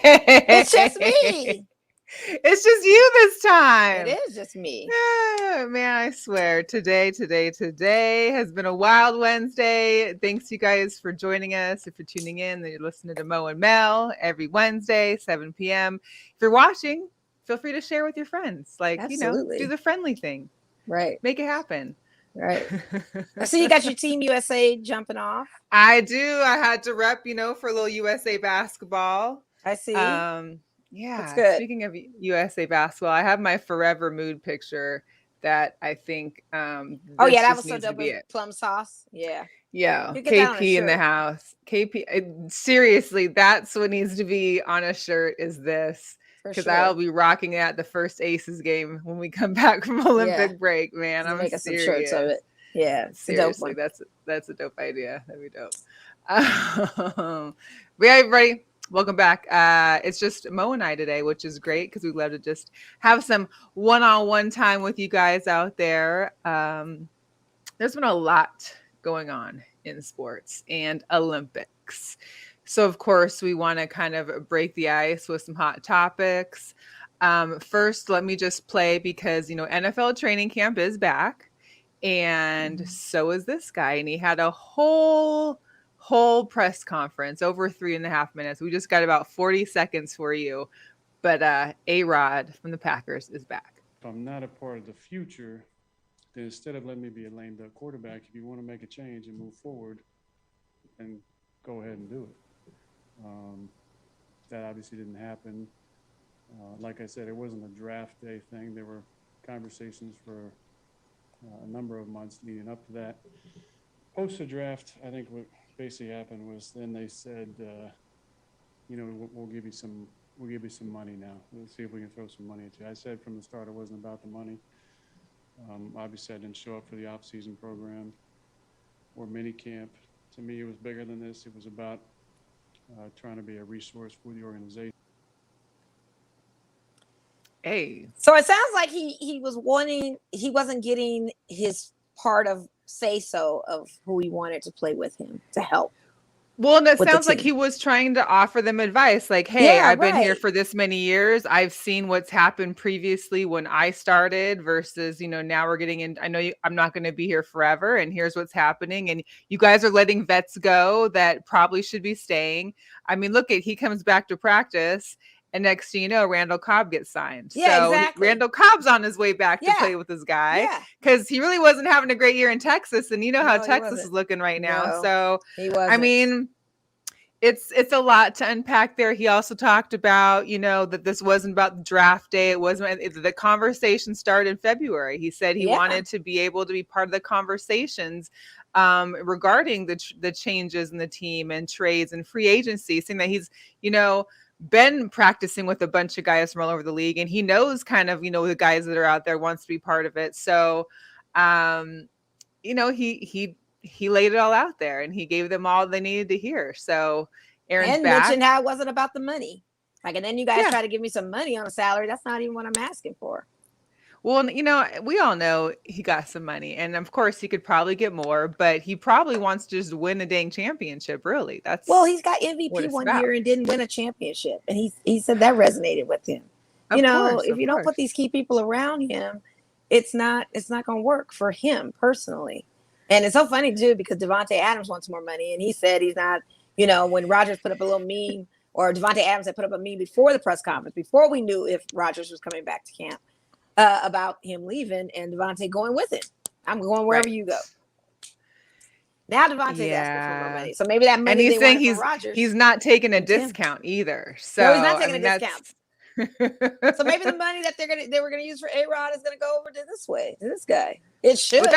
It's just me. It's just you this time. It is just me. Man, I swear, today has been a wild Wednesday. Thanks, you guys, for joining us. If you're tuning in, then you're listening to Mo and Mel every Wednesday, 7 p.m. If you're watching, feel free to share with your friends. Like, do Absolutely. the friendly thing. Right. Make it happen. Right. I see you got your Team USA jumping off. I do. I had to rep, for a little USA basketball. I see. Yeah. That's good. Speaking of USA basketball, I have my forever mood picture that I think oh yeah, that was so dope with plum sauce. Yeah. Yeah. KP in the house. KP, seriously, that's what needs to be on a shirt is this. Because I'll be rocking it at the first Aces game when we come back from Olympic break, man. I'm making serious. some shirts of it. Yeah, seriously, that's a dope idea. That'd be dope. Yeah, everybody, welcome back. It's just Mo and I today, which is great because we love to just have some one-on-one time with you guys out there. There's been a lot going on in sports and Olympics. So, of course, we want to kind of break the ice with some hot topics. First, let me just play because, NFL training camp is back. And so is this guy. And he had a whole press conference over 3.5 minutes. We just got about 40 seconds for you. But A-Rod from the Packers is back. If I'm not a part of the future, then instead of letting me be a lame duck quarterback, if you want to make a change and move forward, then go ahead and do it. That obviously didn't happen. Like I said, it wasn't a draft day thing. There were conversations for a number of months leading up to that. Post the draft, I think what basically happened was then they said, we'll give you some money now. Let's see if we can throw some money at you. I said from the start it wasn't about the money. Obviously, I didn't show up for the off-season program or mini camp. To me, it was bigger than this. It was about trying to be a resource for the organization. Hey. So it sounds like he wasn't getting his part of say-so of who he wanted to play with him to help. Well, and it sounds like he was trying to offer them advice. Like, hey, I've been here for this many years. I've seen what's happened previously when I started versus, now we're getting in. I know I'm not going to be here forever. And here's what's happening. And you guys are letting vets go that probably should be staying. I mean, he comes back to practice. And next thing you know, Randall Cobb gets signed. Yeah, so exactly. Randall Cobb's on his way back to play with this guy because he really wasn't having a great year in Texas. And how Texas is looking right now. No, so, he wasn't. I mean, it's a lot to unpack there. He also talked about, that this wasn't about the draft day. It wasn't. The conversation started in February. He said he wanted to be able to be part of the conversations regarding the changes in the team and trades and free agency, saying that he's, been practicing with a bunch of guys from all over the league, and he knows kind of, the guys that are out there, wants to be part of it. So, he laid it all out there and he gave them all they needed to hear. So Aaron's back. Mentioned how it wasn't about the money. And then you guys try to give me some money on a salary. That's not even what I'm asking for. Well, we all know he got some money, and of course he could probably get more, but he probably wants to just win a dang championship. Really, he's got MVP one year and didn't win a championship, and he said that resonated with him. If you don't put these key people around him, it's not going to work for him personally. And it's so funny too because Davante Adams wants more money, and he said he's not. When Rodgers put up a little meme, or Davante Adams had put up a meme before the press conference, before we knew if Rodgers was coming back to camp. About him leaving and Davante going with it. I'm going wherever you go. Now Davante's asking for more money, so maybe that money. And he's saying he's not taking a discount either. So no, he's not taking a discount. So maybe the money that they were gonna use for A-Rod is gonna go over to this guy. It should. But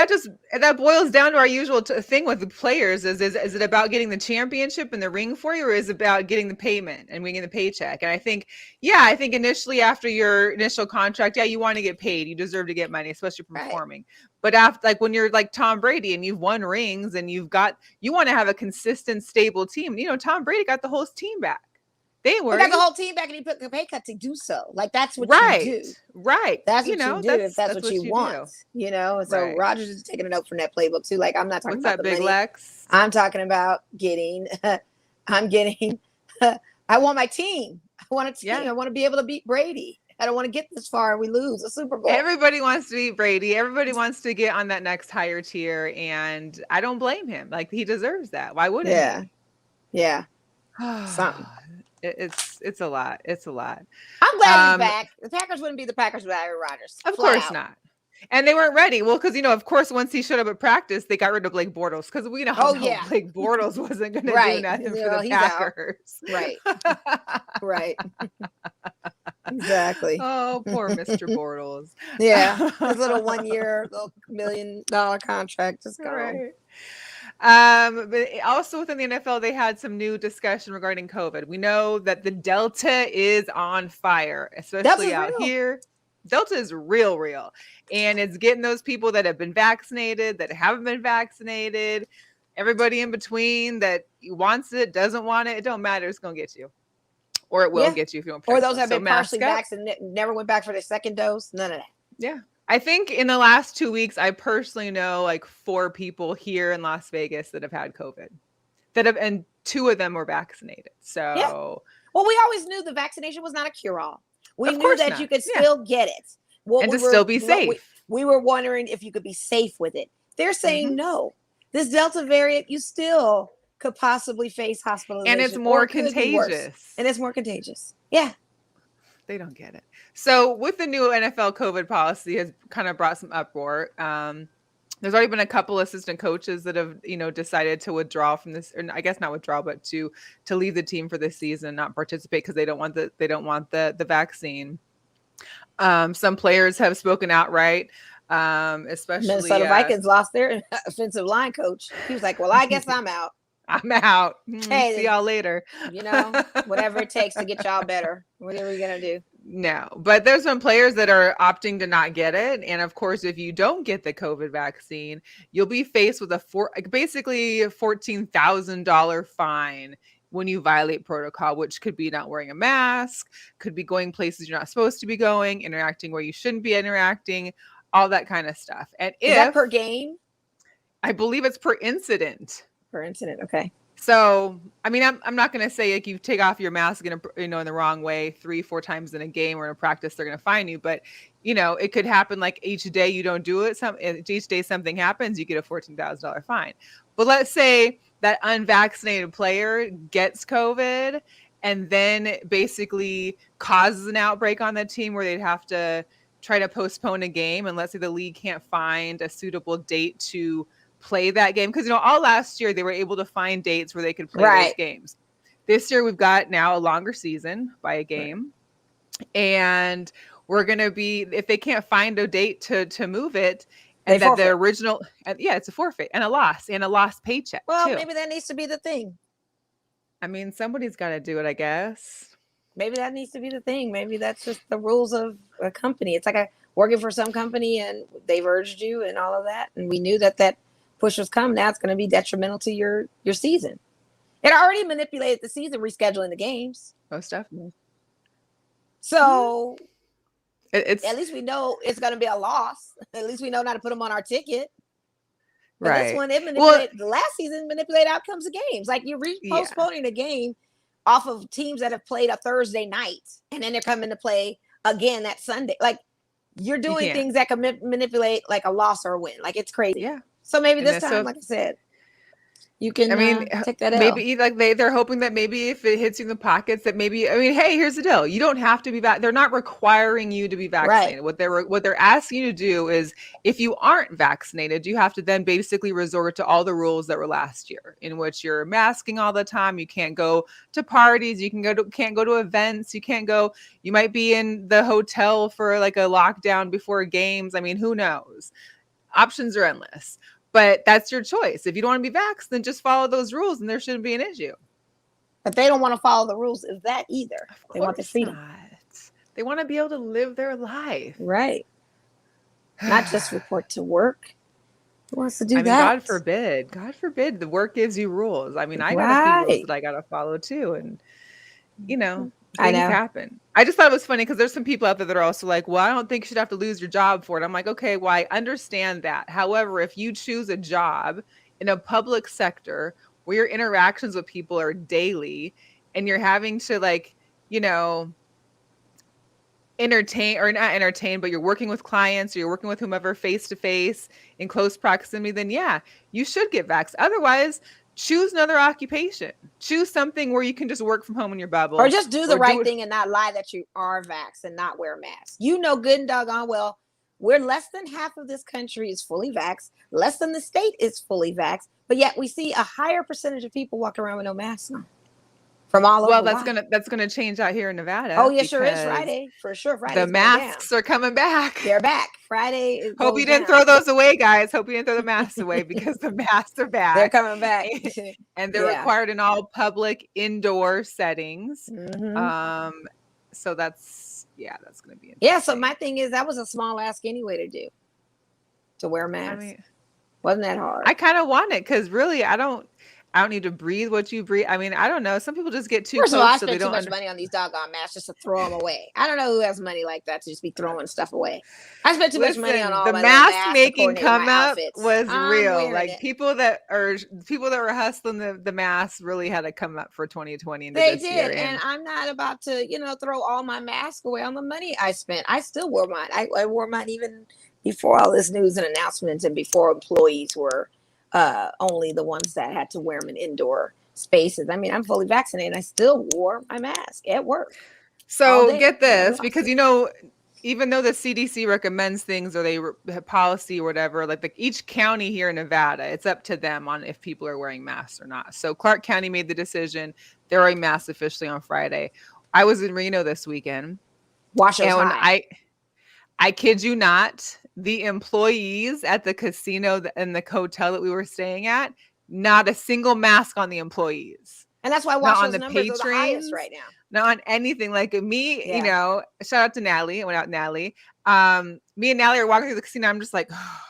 that boils down to our usual thing with the players: is it about getting the championship and the ring for you, or is it about getting the payment and getting the paycheck? And I think initially after your initial contract, you want to get paid. You deserve to get money, especially performing. Right. But after, when you're like Tom Brady and you've won rings and you want to have a consistent, stable team. Tom Brady got the whole team back. They were. He got the whole team back, and he put the pay cut to do so. That's what you do. Right. That's what you do if that's what you want. So Rodgers is taking a note from that playbook too. I'm not talking about the big money. Lex? I'm talking about getting. I'm I want my team. I want a team. Yeah. I want to be able to beat Brady. I don't want to get this far and we lose a Super Bowl. Everybody wants to beat Brady. Everybody wants to get on that next higher tier, and I don't blame him. Like, he deserves that. Why wouldn't he? Yeah. Something. It's a lot. It's a lot. I'm glad he's back. The Packers wouldn't be the Packers without Aaron Rodgers. Of course not. And they weren't ready. Well, because, of course, once he showed up at practice, they got rid of Blake Bortles. Because we know how Blake Bortles wasn't going to do nothing for the Packers. Right. Right. Exactly. Oh, poor Mr. Bortles. Yeah. His little 1 year, little $1 million contract just gone. Right. But also within the NFL, they had some new discussion regarding COVID. We know that the Delta is on fire, especially out here. Delta is real. And it's getting those people that have been vaccinated, that haven't been vaccinated, everybody in between that wants it, doesn't want it. It don't matter. It's going to get you. Or it will get you if you don't. Or those have been partially vaccinated, never went back for their second dose. None of that. Yeah. I think in the last 2 weeks, I personally know like 4 people here in Las Vegas that have had COVID and 2 of them were vaccinated. So, well, we always knew the vaccination was not a cure-all. We knew that you could still get it. And still be safe. We were wondering if you could be safe with it. They're saying no. This Delta variant, you still could possibly face hospitalization. And it's more contagious. And it's more contagious. Yeah. They don't get it. So with the new NFL COVID policy has kind of brought some uproar. There's already been a couple assistant coaches that have, decided to withdraw from this, or I guess not withdraw, but to leave the team for this season, not participate because they don't want the vaccine. Some players have spoken outright, especially Minnesota Vikings lost their offensive line coach. He was like, "Well, I guess I'm out. I'm out. Hey, see y'all later. Whatever it takes to get y'all better. Whatever you're gonna do." No, but there's some players that are opting to not get it. And of course, if you don't get the COVID vaccine, you'll be faced with basically a $14,000 fine when you violate protocol, which could be not wearing a mask, could be going places you're not supposed to be going, interacting where you shouldn't be interacting, all that kind of stuff. And is that per game? I believe it's per incident. Per incident, okay. So, I mean, I'm not going to say like you take off your mask in the wrong way 3-4 times in a game or in a practice, they're going to fine you. But, it could happen like each day you don't do it. Each day something happens, you get a $14,000 fine. But let's say that unvaccinated player gets COVID and then basically causes an outbreak on the team where they'd have to try to postpone a game. And let's say the league can't find a suitable date to play that game, because all last year they were able to find dates where they could play those games. This year we've got now a longer season by a game, and we're gonna be, if they can't find a date to move it, and that the original, it's a forfeit and a lost paycheck. Well, maybe that needs to be the thing. I mean, somebody's got to do it, I guess. Maybe that needs to be the thing. Maybe that's just the rules of a company. It's like working for some company and they've urged you and all of that, and we knew that push was coming. Now it's going to be detrimental to your season. It already manipulated the season, rescheduling the games. Most definitely. So at least we know it's going to be a loss. At least we know not to put them on our ticket. But this one, the last season manipulated outcomes of games. Like you're postponing a game off of teams that have played a Thursday night, and then they're coming to play again that Sunday. Like you're doing things that can manipulate like a loss or a win. Like it's crazy. Yeah. So maybe this time, like I said, you can take that out. Maybe like they're hoping that maybe if it hits you in the pockets, that maybe, hey, here's the deal. You don't have to be they're not requiring you to be vaccinated. Right. What they're asking you to do is, if you aren't vaccinated, you have to then basically resort to all the rules that were last year, in which you're masking all the time. You can't go to parties. You can't go to events. You might be in the hotel for like a lockdown before games. I mean, who knows? Options are endless. But that's your choice. If you don't want to be vaxxed, then just follow those rules and there shouldn't be an issue. But they don't want to follow the rules of that either. They want the freedom. They want to be able to live their life. Right. Not just report to work. Who wants to do that? God forbid the work gives you rules. I mean, I got a few rules that I got to follow too. And, things happen. I just thought it was funny because there's some people out there that are also like, well, I don't think you should have to lose your job for it. I'm like, okay, well, I understand that. However, if you choose a job in a public sector where your interactions with people are daily and you're having to like, you know, entertain or not entertain, but you're working with clients or you're working with whomever face to face in close proximity, then yeah, you should get vaxxed. Otherwise, choose another occupation. Choose something where you can just work from home in your bubble. Or just do the right thing and not lie that you are vaxxed and not wear masks. You know good and doggone well, we're less than half of this country is fully vaxxed. Less than the state is fully vaxxed. But yet we see a higher percentage of people walking around with no masks on. From all over. Well, that's gonna change out here in Nevada. Oh, yeah, sure is Friday. For sure. Friday. The masks are coming back. They're back. Friday is Hope you didn't throw those away, guys. Hope you didn't throw the masks away because the masks are back. They're coming back. And they're required in all public indoor settings. So that's gonna be interesting. Yeah, so my thing is that was a small ask anyway to do. To wear masks. I mean, wasn't that hard? I kind of want it because really I don't need to breathe what you breathe. I mean, I don't know. Some people just get too close. I spent too much money on these doggone masks just to throw them away. I don't know who has money like that to just be throwing stuff away. I spent too much money on all the my mask making come up was real. Like people that were hustling the masks really had to come up for 2020. They did, and I'm not about to, throw all my masks away on the money I spent. I still wore mine. I wore mine even before all this news and announcements, and before employees were. Only the ones that had to wear them in indoor spaces. I mean, I'm fully vaccinated. I still wore my mask at work. So get this, because even though the CDC recommends things or they have policy or whatever, like each county here in Nevada, it's up to them on if people are wearing masks or not. So Clark County made the decision. They're wearing masks officially on Friday. I was in Reno this weekend. I kid you not, the employees at the casino and the hotel that we were staying at, not a single mask on the employees. And that's why Washington's numbers are the highest right now. Not on anything. Like me, shout out to Natalie. I went out Natalie. Me and Natalie are walking through the casino. I'm just like, oh,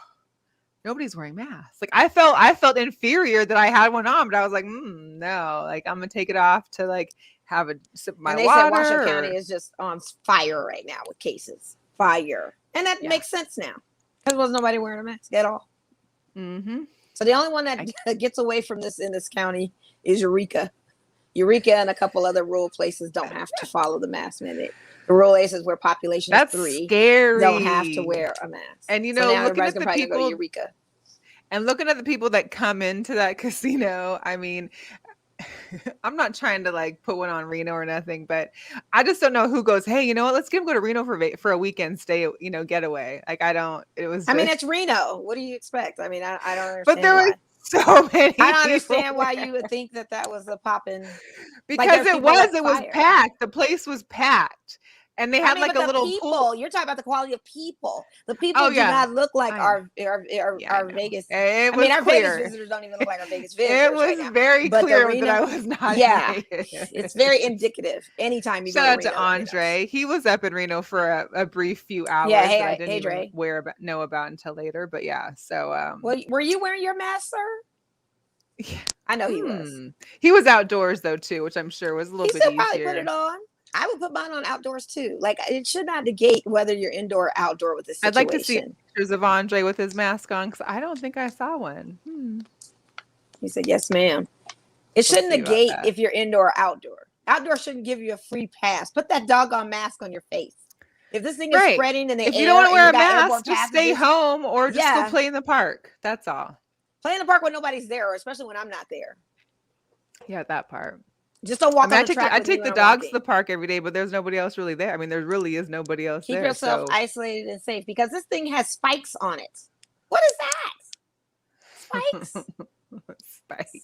nobody's wearing masks. Like I felt inferior that I had one on, but I was like, no, like I'm gonna take it off to like have a sip of my water. And they said Washington County is just on fire right now with cases. Fire. And that makes sense now. Because wasn't nobody wearing a mask at all. Mm-hmm. So the only one that gets away from this in this county is Eureka. Eureka and a couple other rural places don't have to follow the mask mandate. The rural places where population is 3 scary. Don't have to wear a mask. And so now looking at the people, go to Eureka. And looking at the people that come into that casino, I mean, I'm not trying to like put one on Reno or nothing, but I just don't know who goes, hey, you know what? Let's go to Reno for a weekend stay, getaway. Like it's Reno. What do you expect? I mean, I don't understand. But there were so many. I don't understand why you would think that was a poppin'. Because it was packed. The place was packed. And they had like a little pool. You're talking about the quality of people. The people do not look like our Vegas. Our Vegas visitors don't even look like our Vegas visitors. It was very clear that I was not. Yeah, it's very indicative. Anytime you shout out to Andre, he was up in Reno for a brief few hours. Yeah, that I didn't even know about until later. But yeah, so were you wearing your mask, sir? Yeah, I know he was. He was outdoors though too, which I'm sure was a little bit easier. He still probably put it on. I would put mine on outdoors too. Like it should not negate whether you're indoor or outdoor with this situation. I'd like to see pictures of Andre with his mask on because I don't think I saw one. He said, "Yes, ma'am." It shouldn't negate if you're indoor or outdoor. Outdoor shouldn't give you a free pass. Put that doggone mask on your face. If this thing is spreading in the air, if you don't want to wear a mask, just stay home or just go play in the park. That's all. Play in the park when nobody's there, or especially when I'm not there. Yeah, that part. Just don't walk on the track. I take the dogs to the park every day, but there's nobody else really there. I mean, there really is nobody else there. Keep yourself isolated and safe because this thing has spikes on it. What is that? Spikes?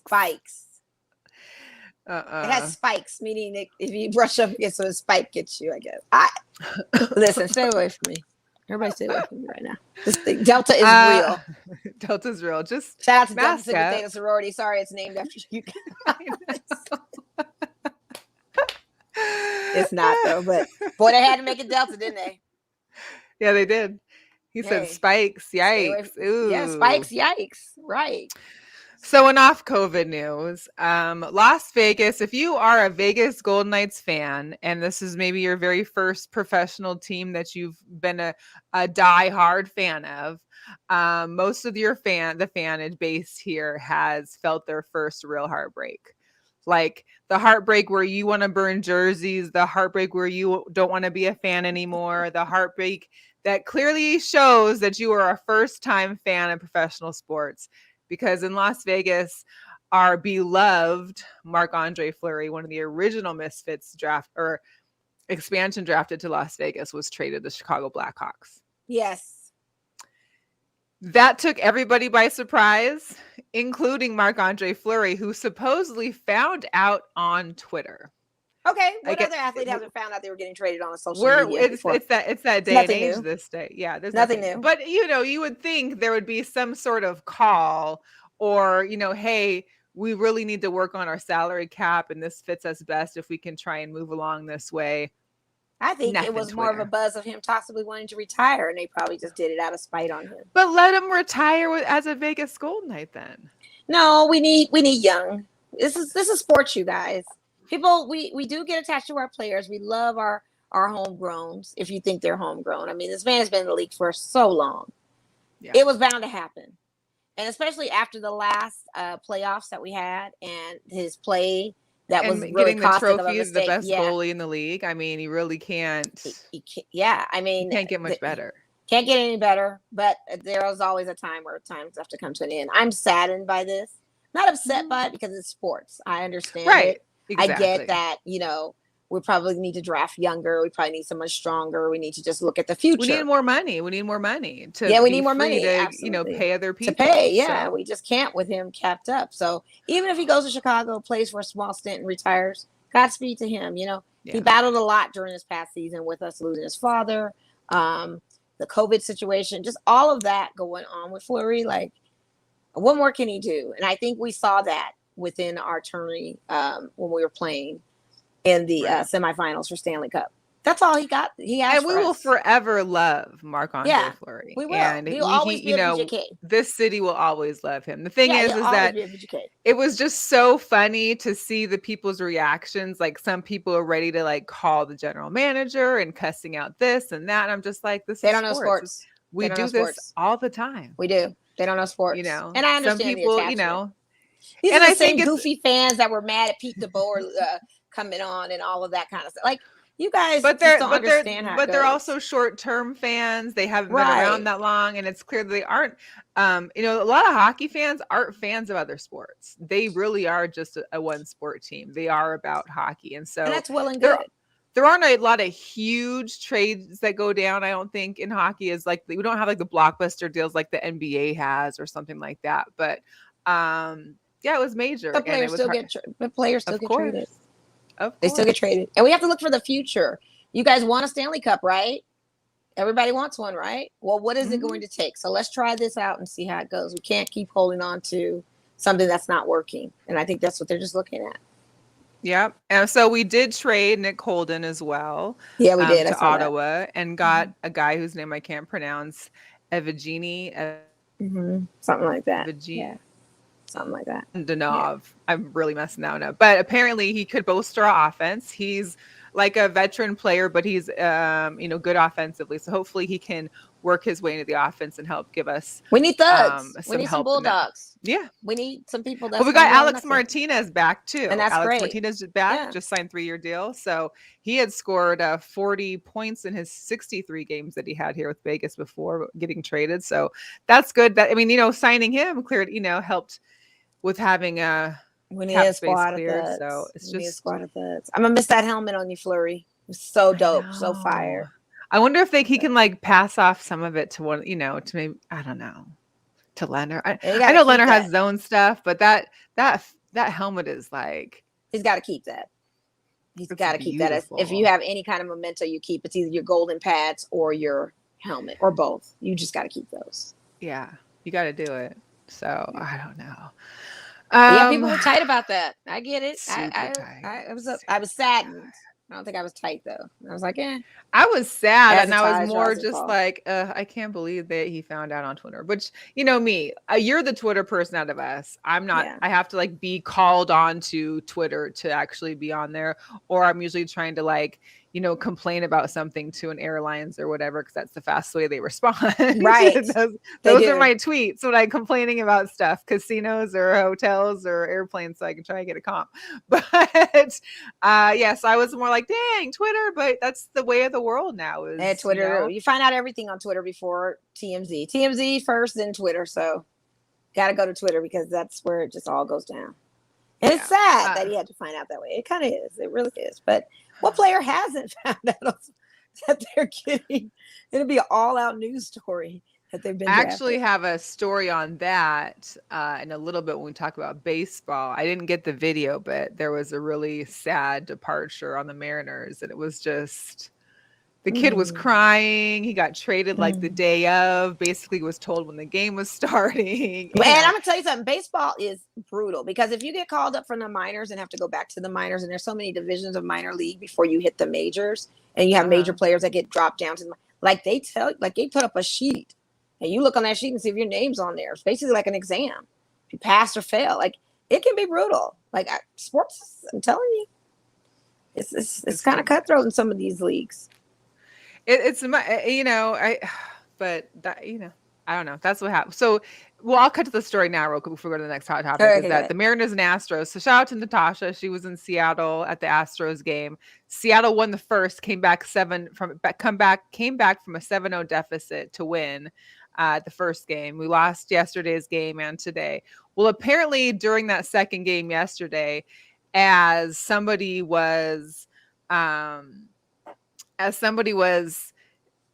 Spikes. It has spikes, meaning if you brush up against a spike gets you, I guess. Listen, stay away from me. Everybody stay away from me right now. This thing, Delta is real. Delta's real. Just shout out to Delta Sigma Theta Sorority. Sorry, it's named after you. It's not though, but boy, they had to make it Delta, didn't they? Yeah, they did. He said spikes. Yikes. Ooh. Yeah, spikes. Yikes. Right. So in off COVID news, Las Vegas, if you are a Vegas Golden Knights fan, and this is maybe your very first professional team that you've been a diehard fan of, most of your the fanage base here has felt their first real heartbreak. Like the heartbreak where you want to burn jerseys, the heartbreak where you don't want to be a fan anymore, the heartbreak that clearly shows that you are a first-time fan of professional sports. Because in Las Vegas, our beloved Marc-Andre Fleury, one of the original Misfits draft or expansion drafted to Las Vegas, was traded to Chicago Blackhawks. Yes. That took everybody by surprise, including Marc-Andre Fleury, who supposedly found out on Twitter. Okay, what other athlete hasn't found out they were getting traded on a social media it's before? It's that day and age this day. Yeah, there's nothing new. But you would think there would be some sort of call, or hey, we really need to work on our salary cap, and this fits us best if we can try and move along this way. I think it was more of a buzz of him possibly wanting to retire, and they probably just did it out of spite on him. But let him retire as a Vegas Golden Knight then. No, we need young. This is sports, you guys. People, we do get attached to our players. We love our homegrowns, if you think they're homegrown. I mean, this man has been in the league for so long. Yeah. It was bound to happen. And especially after the last playoffs that we had and his play that was really getting the trophy as the best goalie in the league. I mean, he really can't. I mean, he can't get much better. Can't get any better, but there is always a time where times have to come to an end. I'm saddened by this. Not upset by it because it's sports. I understand it. Exactly. I get that, we probably need to draft younger. We probably need someone stronger. We need to just look at the future. We need more money. We need more money to we need more money to pay other people. To pay, so. We just can't with him capped up. So even if he goes to Chicago, plays for a small stint and retires, Godspeed to him. He battled a lot during this past season with us losing his father, the COVID situation, just all of that going on with Fleury. Like, what more can he do? And I think we saw that within our tourney when we were playing in the semifinals for Stanley Cup. That's all he got. He asked, and we will forever love Marc-Andre Fleury. We will. And he'll always be a VGK. This city will always love him. The thing is that it was just so funny to see the people's reactions. Like, some people are ready to call the general manager and cussing out this and that. And I'm just like, they don't know sports. We do this all the time. We do. They don't know sports. And I understand some people, these are the same goofy fans that were mad at Pete DeBoer coming on and all of that kind of stuff. Like, you guys don't understand how it goes. They're also short-term fans. They haven't been around that long, and it's clear they aren't. A lot of hockey fans aren't fans of other sports. They really are just a one-sport team. They are about hockey, and that's well and good. There aren't a lot of huge trades that go down. I don't think in hockey is we don't have the blockbuster deals like the NBA has or something like that. But it was major. But players still get traded. They still get traded. And we have to look for the future. You guys want a Stanley Cup, right? Everybody wants one, right? Well, what is it going to take? So let's try this out and see how it goes. We can't keep holding on to something that's not working. And I think that's what they're just looking at. Yeah. And so we did trade Nick Holden as well. Yeah, we did. To Ottawa and got a guy whose name I can't pronounce, Evgeny. Something like that. Something like that. Danov. I'm really messing that one up. But apparently he could bolster our offense. He's like a veteran player, but he's good offensively. So hopefully he can work his way into the offense and help give us. We need thugs. We need some bulldogs. Yeah. We need some people we got Alex Martinez back too. And that's great. Martinez is back, just signed 3-year deal. So he had scored 40 points in his 63 games that he had here with Vegas before getting traded. So that's good. Signing him cleared, helped with having we need a squad of thuds. So it's just a squad of thuds. I'm gonna miss that helmet on you, Fleury. It's so dope, so fire. I wonder if he can pass off some of it to one, to maybe, I don't know, to Leonard. I know Leonard has his own stuff, but that helmet is he's got to keep that. He's got to keep that. If you have any kind of memento, you keep it's either your golden pads or your helmet or both. You just got to keep those. Yeah, you got to do it. So I don't know. People were tight about that. I get it. I was saddened. I don't think I was tight though. I was like, I was sad, and I was more just I can't believe that he found out on Twitter. Which, me, you're the Twitter person out of us. I'm not. Yeah. I have to be called on to Twitter to actually be on there, or I'm usually trying to complain about something to an airlines or whatever, because that's the fast way they respond. Right. those are my tweets when I'm complaining about stuff, casinos or hotels or airplanes, so I can try and get a comp. But yes, I was more like, dang, Twitter, but that's the way of the world now. Is Twitter. You find out everything on Twitter before TMZ. TMZ first, then Twitter. So got to go to Twitter because that's where it just all goes down. And it's sad that he had to find out that way. It kind of is. It really is. But what player hasn't found out that they're getting? It'll be an all-out news story that they've been drafted. I actually have a story on that in a little bit when we talk about baseball. I didn't get the video, but there was a really sad departure on the Mariners, and it was just... The kid was crying. He got traded like the day of, basically was told when the game was starting. And I'm going to tell you something. Baseball is brutal because if you get called up from the minors and have to go back to the minors, and there's so many divisions of minor league before you hit the majors, and you have major players that get dropped down to the, they put up a sheet and you look on that sheet and see if your name's on there. It's basically like an exam. If you pass or fail, like it can be brutal. Like sports, I'm telling you, it's kind of cutthroat in some of these leagues. But that, I don't know. That's what happened. So, I'll cut to the story now real quick before we go to the next hot topic. Is that the Mariners and Astros. So shout out to Natasha. She was in Seattle at the Astros game. Seattle won the first, came back from a 7-0 deficit to win the first game. We lost yesterday's game and today. Well, apparently during that second game yesterday, as somebody was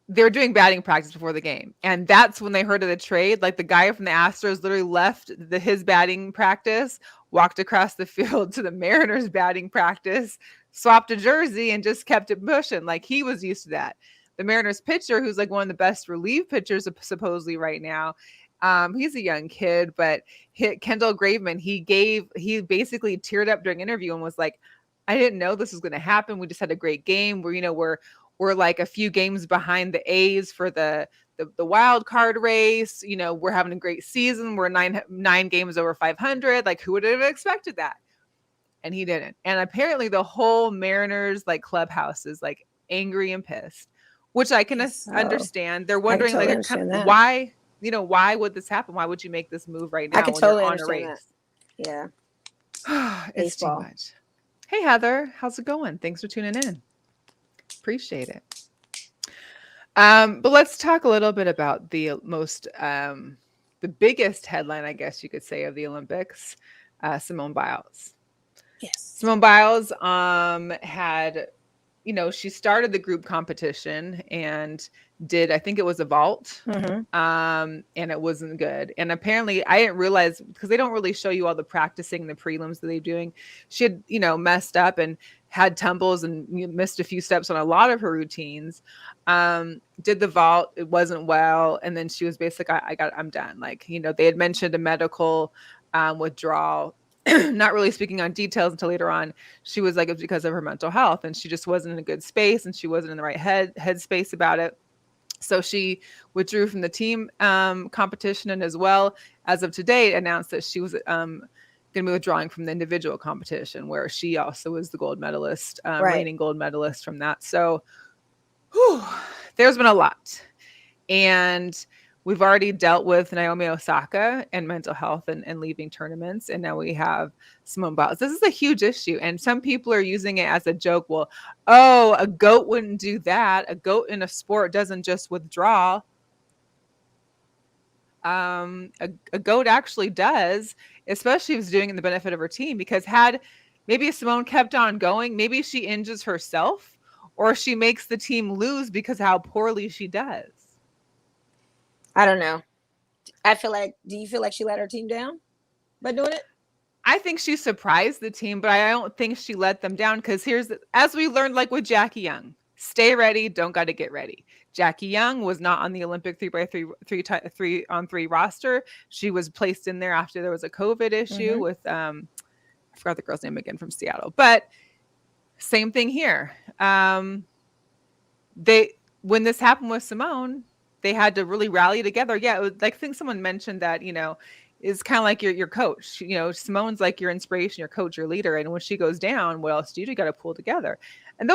they were doing batting practice before the game. And that's when they heard of the trade. Like the guy from the Astros literally left his batting practice, walked across the field to the Mariners batting practice, swapped a jersey, and just kept it pushing. Like he was used to that. The Mariners pitcher, who's like one of the best relief pitchers supposedly right now, he's a young kid, but Kendall Graveman, he basically teared up during interview and was like, I didn't know this was going to happen. We just had a great game. We're like a few games behind the A's for the wild card race. We're having a great season. We're nine games over 500. Like who would have expected that? And he didn't. And apparently the whole Mariners like clubhouse is like angry and pissed, which I can understand. They're wondering why, why would this happen? Why would you make this move right now? I can totally understand that. Yeah. It's too much. Hey, Heather, how's it going? Thanks for tuning in. Appreciate it. But let's talk a little bit about the biggest headline, I guess you could say, of the Olympics, Simone Biles. Yes. Simone Biles had, she started the group competition and did, I think it was a vault, and it wasn't good. And apparently I didn't realize, because they don't really show you all the practicing, the prelims that they're doing. She had, messed up and had tumbles and missed a few steps on a lot of her routines. Did the vault, it wasn't well. And then she was basically, I'm done. Like, they had mentioned a medical withdrawal, not really speaking on details until later on. She was like, it was because of her mental health, and she just wasn't in a good space, and she wasn't in the right headspace about it. So she withdrew from the team competition, and as well as of today announced that she was going to be withdrawing from the individual competition, where she also was the gold medalist, reigning gold medalist from that. So there's been a lot. And we've already dealt with Naomi Osaka and mental health and leaving tournaments. And now we have Simone Biles. This is a huge issue. And some people are using it as a joke. Well, a GOAT wouldn't do that. A GOAT in a sport doesn't just withdraw. A GOAT actually does, especially if it's doing it in the benefit of her team, because had maybe Simone kept on going, maybe she injures herself or she makes the team lose because of how poorly she does. I don't know. Do you feel like she let her team down by doing it? I think she surprised the team, but I don't think she let them down, because as we learned, like with Jackie Young, stay ready, don't got to get ready. Jackie Young was not on the Olympic 3x3 roster. She was placed in there after there was a COVID issue with, I forgot the girl's name again from Seattle, but same thing here. When this happened with Simone, they had to really rally together. Yeah, it was, like, I think someone mentioned that, it's kind of like your coach. Simone's like your inspiration, your coach, your leader. And when she goes down, what else do? You got to pull together. And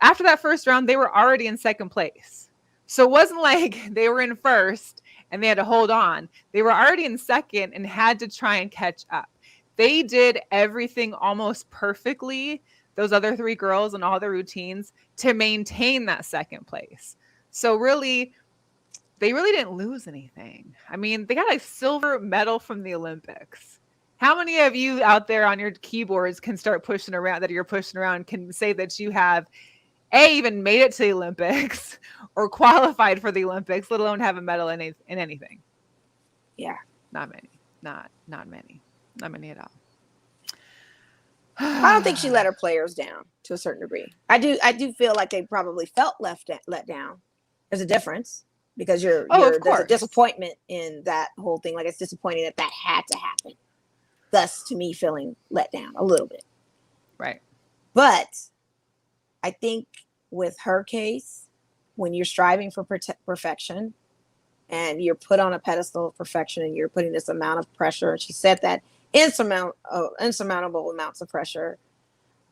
After that first round, they were already in second place. So it wasn't like they were in first and they had to hold on. They were already in second and had to try and catch up. They did everything almost perfectly, those other three girls and all their routines, to maintain that second place. So really, they really didn't lose anything. I mean, they got a silver medal from the Olympics. How many of you out there on your keyboards can start pushing around, that you're pushing around, can say that you have even made it to the Olympics or qualified for the Olympics, let alone have a medal in anything? Yeah. Not many. Not many. Not many at all. I don't think she let her players down to a certain degree. I do feel like they probably felt let down. There's a difference, because there's a disappointment in that whole thing. Like, it's disappointing that had to happen. Thus, to me, feeling let down a little bit. Right. But I think with her case, when you're striving for perfection and you're put on a pedestal of perfection and you're putting this amount of pressure, and she said that insurmountable amounts of pressure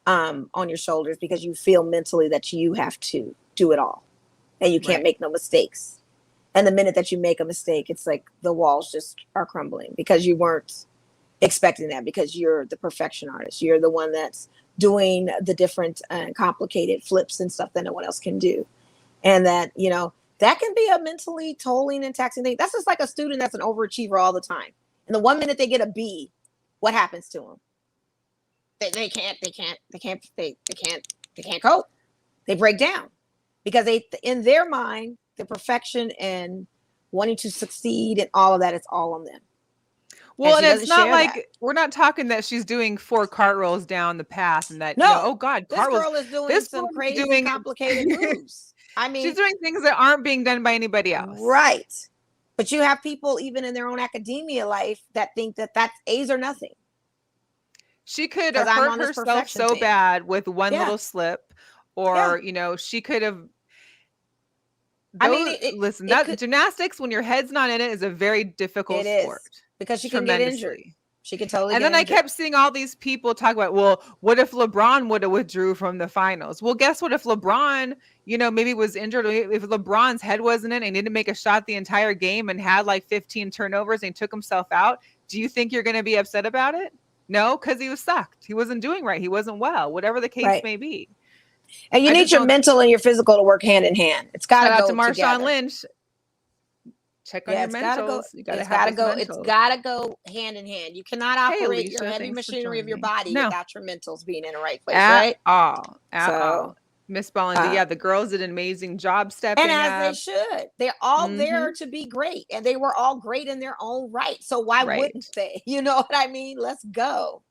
on your shoulders, because you feel mentally that you have to do it all and you can't make no mistakes. And the minute that you make a mistake, it's like the walls just are crumbling, because you weren't expecting that, because you're the perfection artist. You're the one that's doing the different complicated flips and stuff that no one else can do. And that, that can be a mentally tolling and taxing thing. That's just like a student that's an overachiever all the time. And the 1 minute they get a B, what happens to them? They can't cope. They break down, because in their mind, the perfection and wanting to succeed and all of that, it's all on them. Well, and it's not like we're not talking that she's doing 4 cartwheels down the path and that, oh God, this girl is doing some crazy complicated moves. I mean, she's doing things that aren't being done by anybody else. Right. But you have people even in their own academia life that think that that's A's or nothing. She could have hurt herself so bad with one little slip, or, she could have. Listen, gymnastics, when your head's not in it, is a very difficult sport. Because she can get injured. She can totally get injured. And then I kept seeing all these people talk about, well, what if LeBron would have withdrew from the finals? Well, guess what? If LeBron, maybe was injured, if LeBron's head wasn't in and he didn't make a shot the entire game and had like 15 turnovers and he took himself out, do you think you're going to be upset about it? No, because he was sucked. He wasn't doing right. He wasn't well, whatever the case may be. And you need your mental and your physical to work hand in hand. It's got to go together. Shout out to Marshawn Lynch. Check on your mentals. It's got to go hand in hand. You cannot operate your heavy machinery of your body without your mentals being in the right place, right? At all. Miss Bollinger, the girls did an amazing job stepping up. And as they should. They're all there to be great. And they were all great in their own right. So why wouldn't they? You know what I mean? Let's go.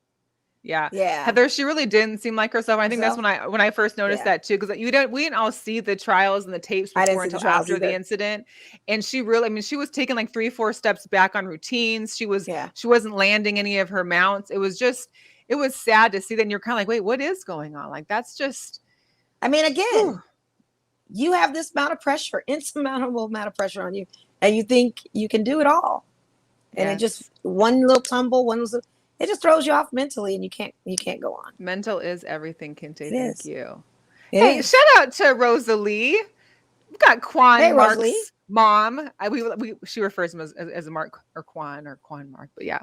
Yeah. Heather, she really didn't seem like herself. I think that's when I first noticed that too, because we didn't all see the trials and the tapes before until after the incident. And she really, she was taking like 3-4 steps back on routines. She wasn't landing any of her mounts. It was sad to see that. And you're kind of like, wait, what is going on? Like, that's just. Again, you have this amount of pressure, insurmountable amount of pressure on you, and you think you can do it all. And it just, one little tumble, it just throws you off mentally, and you can't go on. Mental is everything, Kinte. Thank you. Hey, shout out to Rosalie. We've got Quan Mark's mom. She refers to him as Mark or Quan Mark, but yeah.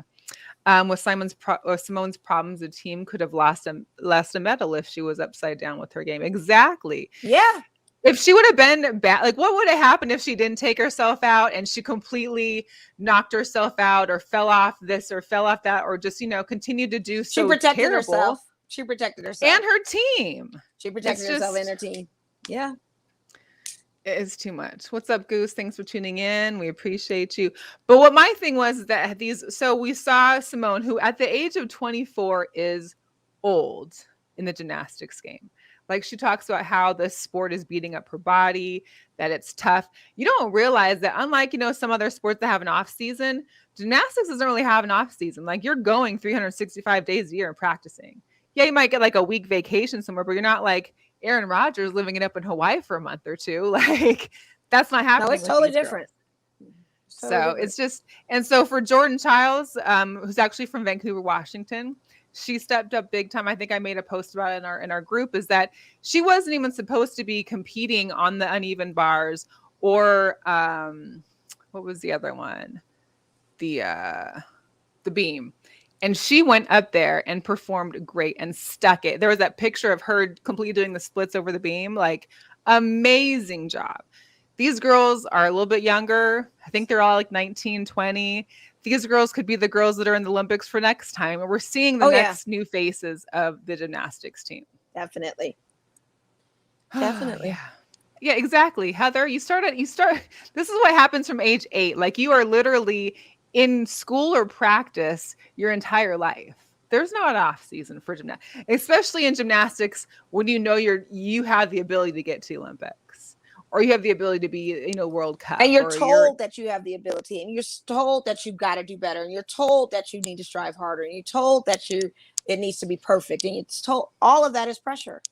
With Simone's problems, the team could have lost a medal if she was upside down with her game. Exactly. Yeah. If she would have been bad, like what would have happened if she didn't take herself out and she completely knocked herself out or fell off this or fell off that, or just, continued to do so terrible. She protected herself. And her team. She protected herself and her team. Yeah. It is too much. What's up, Goose? Thanks for tuning in. We appreciate you. But what my thing was that we saw Simone, who at the age of 24 is old in the gymnastics game. Like, she talks about how this sport is beating up her body, that it's tough. You don't realize that unlike, some other sports that have an off season, gymnastics doesn't really have an off season. Like, you're going 365 days a year and practicing. Yeah, you might get like a week vacation somewhere, but you're not like Aaron Rodgers living it up in Hawaii for a month or two. Like, that's not happening. No, it's totally different. It's just, and so for Jordan Childs, who's actually from Vancouver, Washington, she stepped up big time. I think I made a post about it in our group, is that she wasn't even supposed to be competing on the uneven bars or what was the other one? The beam. And she went up there and performed great and stuck it. There was that picture of her completely doing the splits over the beam, like amazing job. These girls are a little bit younger. I think they're all like 19, 20. These girls could be the girls that are in the Olympics for next time. And we're seeing the next new faces of the gymnastics team. Definitely. Definitely. Yeah, exactly. Heather, this is what happens from age 8. Like you are literally in school or practice your entire life. There's no off season for gymnastics, especially in gymnastics when you have the ability to get to Olympics or you have the ability to be, World Cup. And you're told that you have the ability, and you're told that you've got to do better, and you're told that you need to strive harder, and you're told that it needs to be perfect, and it's told all of that is pressure.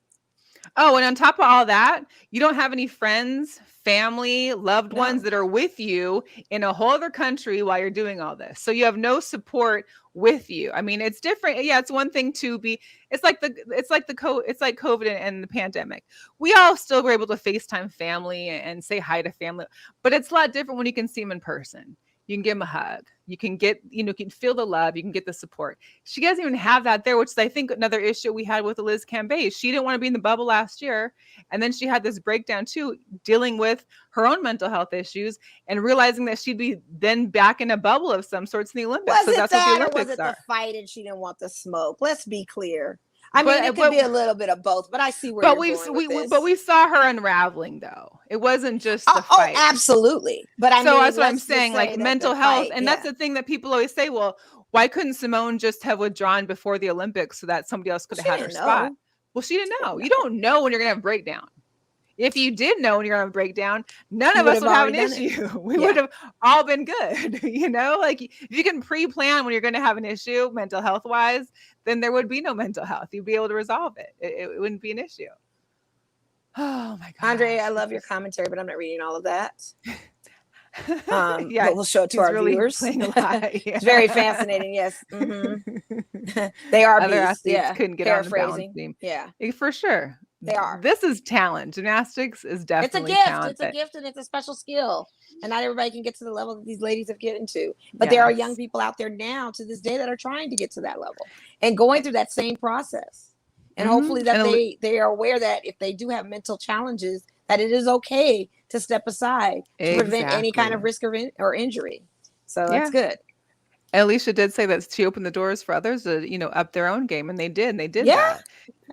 Oh, and on top of all that, you don't have any friends, family, loved ones that are with you in a whole other country while you're doing all this. So you have no support with you. I mean, it's different. Yeah, it's one thing to be. It's like COVID and the pandemic. We all still were able to FaceTime family and say hi to family, but it's a lot different when you can see them in person. You can give them a hug. You can get, you can feel the love. You can get the support. She doesn't even have that there, which is, I think, another issue we had with Liz Cambage. She didn't want to be in the bubble last year. And then she had this breakdown too, dealing with her own mental health issues and realizing that she'd be then back in a bubble of some sorts in the Olympics. Was it that, or was it the fight and she didn't want the smoke? Let's be clear. I mean, it could be a little bit of both, but I see where you're going with this. But we saw her unraveling, though. It wasn't just the fight. Oh, absolutely. But I mean, that's what I'm saying, like mental health. And that's the thing that people always say, well, why couldn't Simone just have withdrawn before the Olympics so that somebody else could have had her spot? Well, she didn't know. You don't know when you're going to have a breakdown. If you did know when you're on a breakdown, none of us would have an issue. We would have all been good. Like if you can pre-plan when you're going to have an issue mental health wise, then there would be no mental health. You'd be able to resolve it. It wouldn't be an issue. Oh my God. Andre, I love your commentary, but I'm not reading all of that. But we'll show it to our viewers. It's very fascinating. Yes. Mm-hmm. They are other athletes couldn't get on the balance beam. Yeah, for sure. They are. This is talent. Gymnastics is definitely talent. It's a gift and it's a special skill. And not everybody can get to the level that these ladies have gotten to. But there are young people out there now to this day that are trying to get to that level and going through that same process. And hopefully that they are aware that if they do have mental challenges, that it is okay to step aside to prevent any kind of risk or injury. So that's good. Alicia did say that she opened the doors for others to, up their own game, and they did. And they did that.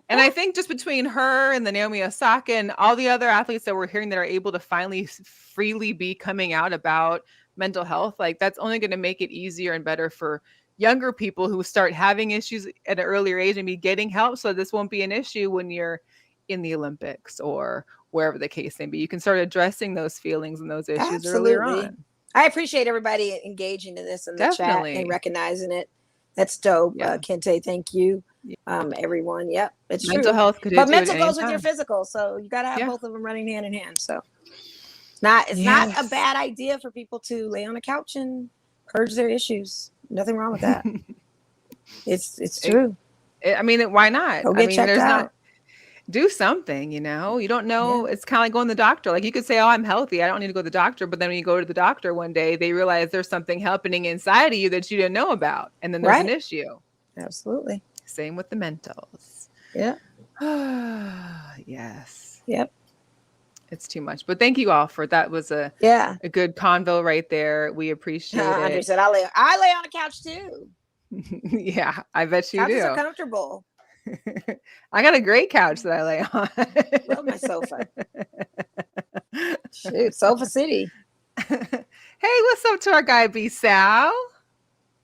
And I think just between her and the Naomi Osaka and all the other athletes that we're hearing that are able to finally freely be coming out about mental health, like that's only going to make it easier and better for younger people who start having issues at an earlier age and be getting help. So this won't be an issue when you're in the Olympics or wherever the case may be. You can start addressing those feelings and those issues earlier on. I appreciate everybody engaging in this in the chat and recognizing it. That's dope. Kente, thank you. Everyone. Yep. It's mental health could but mental goes with your physical. So you got to have both of them running hand in hand. So it's not a bad idea for people to lay on a couch and purge their issues. Nothing wrong with that. It's true. I mean, why not? Go get checked out. Do something, you don't know. It's kind of like going to the doctor. Like you could say, oh, I'm healthy, I don't need to go to the doctor. But then when you go to the doctor one day, they realize there's something happening inside of you that you didn't know about. And then there's an issue. Absolutely. Same with the mentals. Yeah. Yes. Yep. It's too much. But thank you all for that. Was a good convo right there. We appreciate it. Andre said, I lay on the couch too. Yeah, I bet you Couches do. are comfortable. I got a great couch that I lay on. Love my sofa. Shoot, Sofa City. Hey, what's up to our guy B Sal?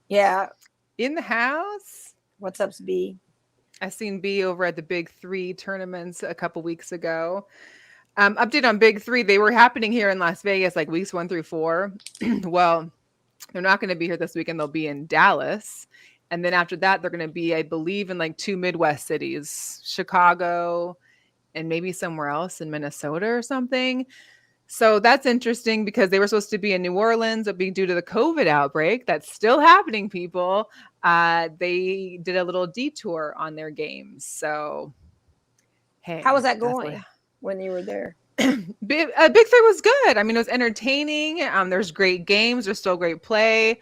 Yeah. In the house. What's up, B? I seen B over at the Big 3 tournaments a couple weeks ago. Update on Big 3. They were happening here in Las Vegas, like weeks 1 through 4. Well, they're not going to be here this weekend. They'll be in Dallas. And then after that, they're going to be, I believe, in like 2 Midwest cities, Chicago, and maybe somewhere else in Minnesota or something. So that's interesting because they were supposed to be in New Orleans, but being due to the COVID outbreak that's still happening, people, they did a little detour on their games. So, hey, how was that going when you were there? Big Three was good. I mean, it was entertaining. There's great games. There's still great play.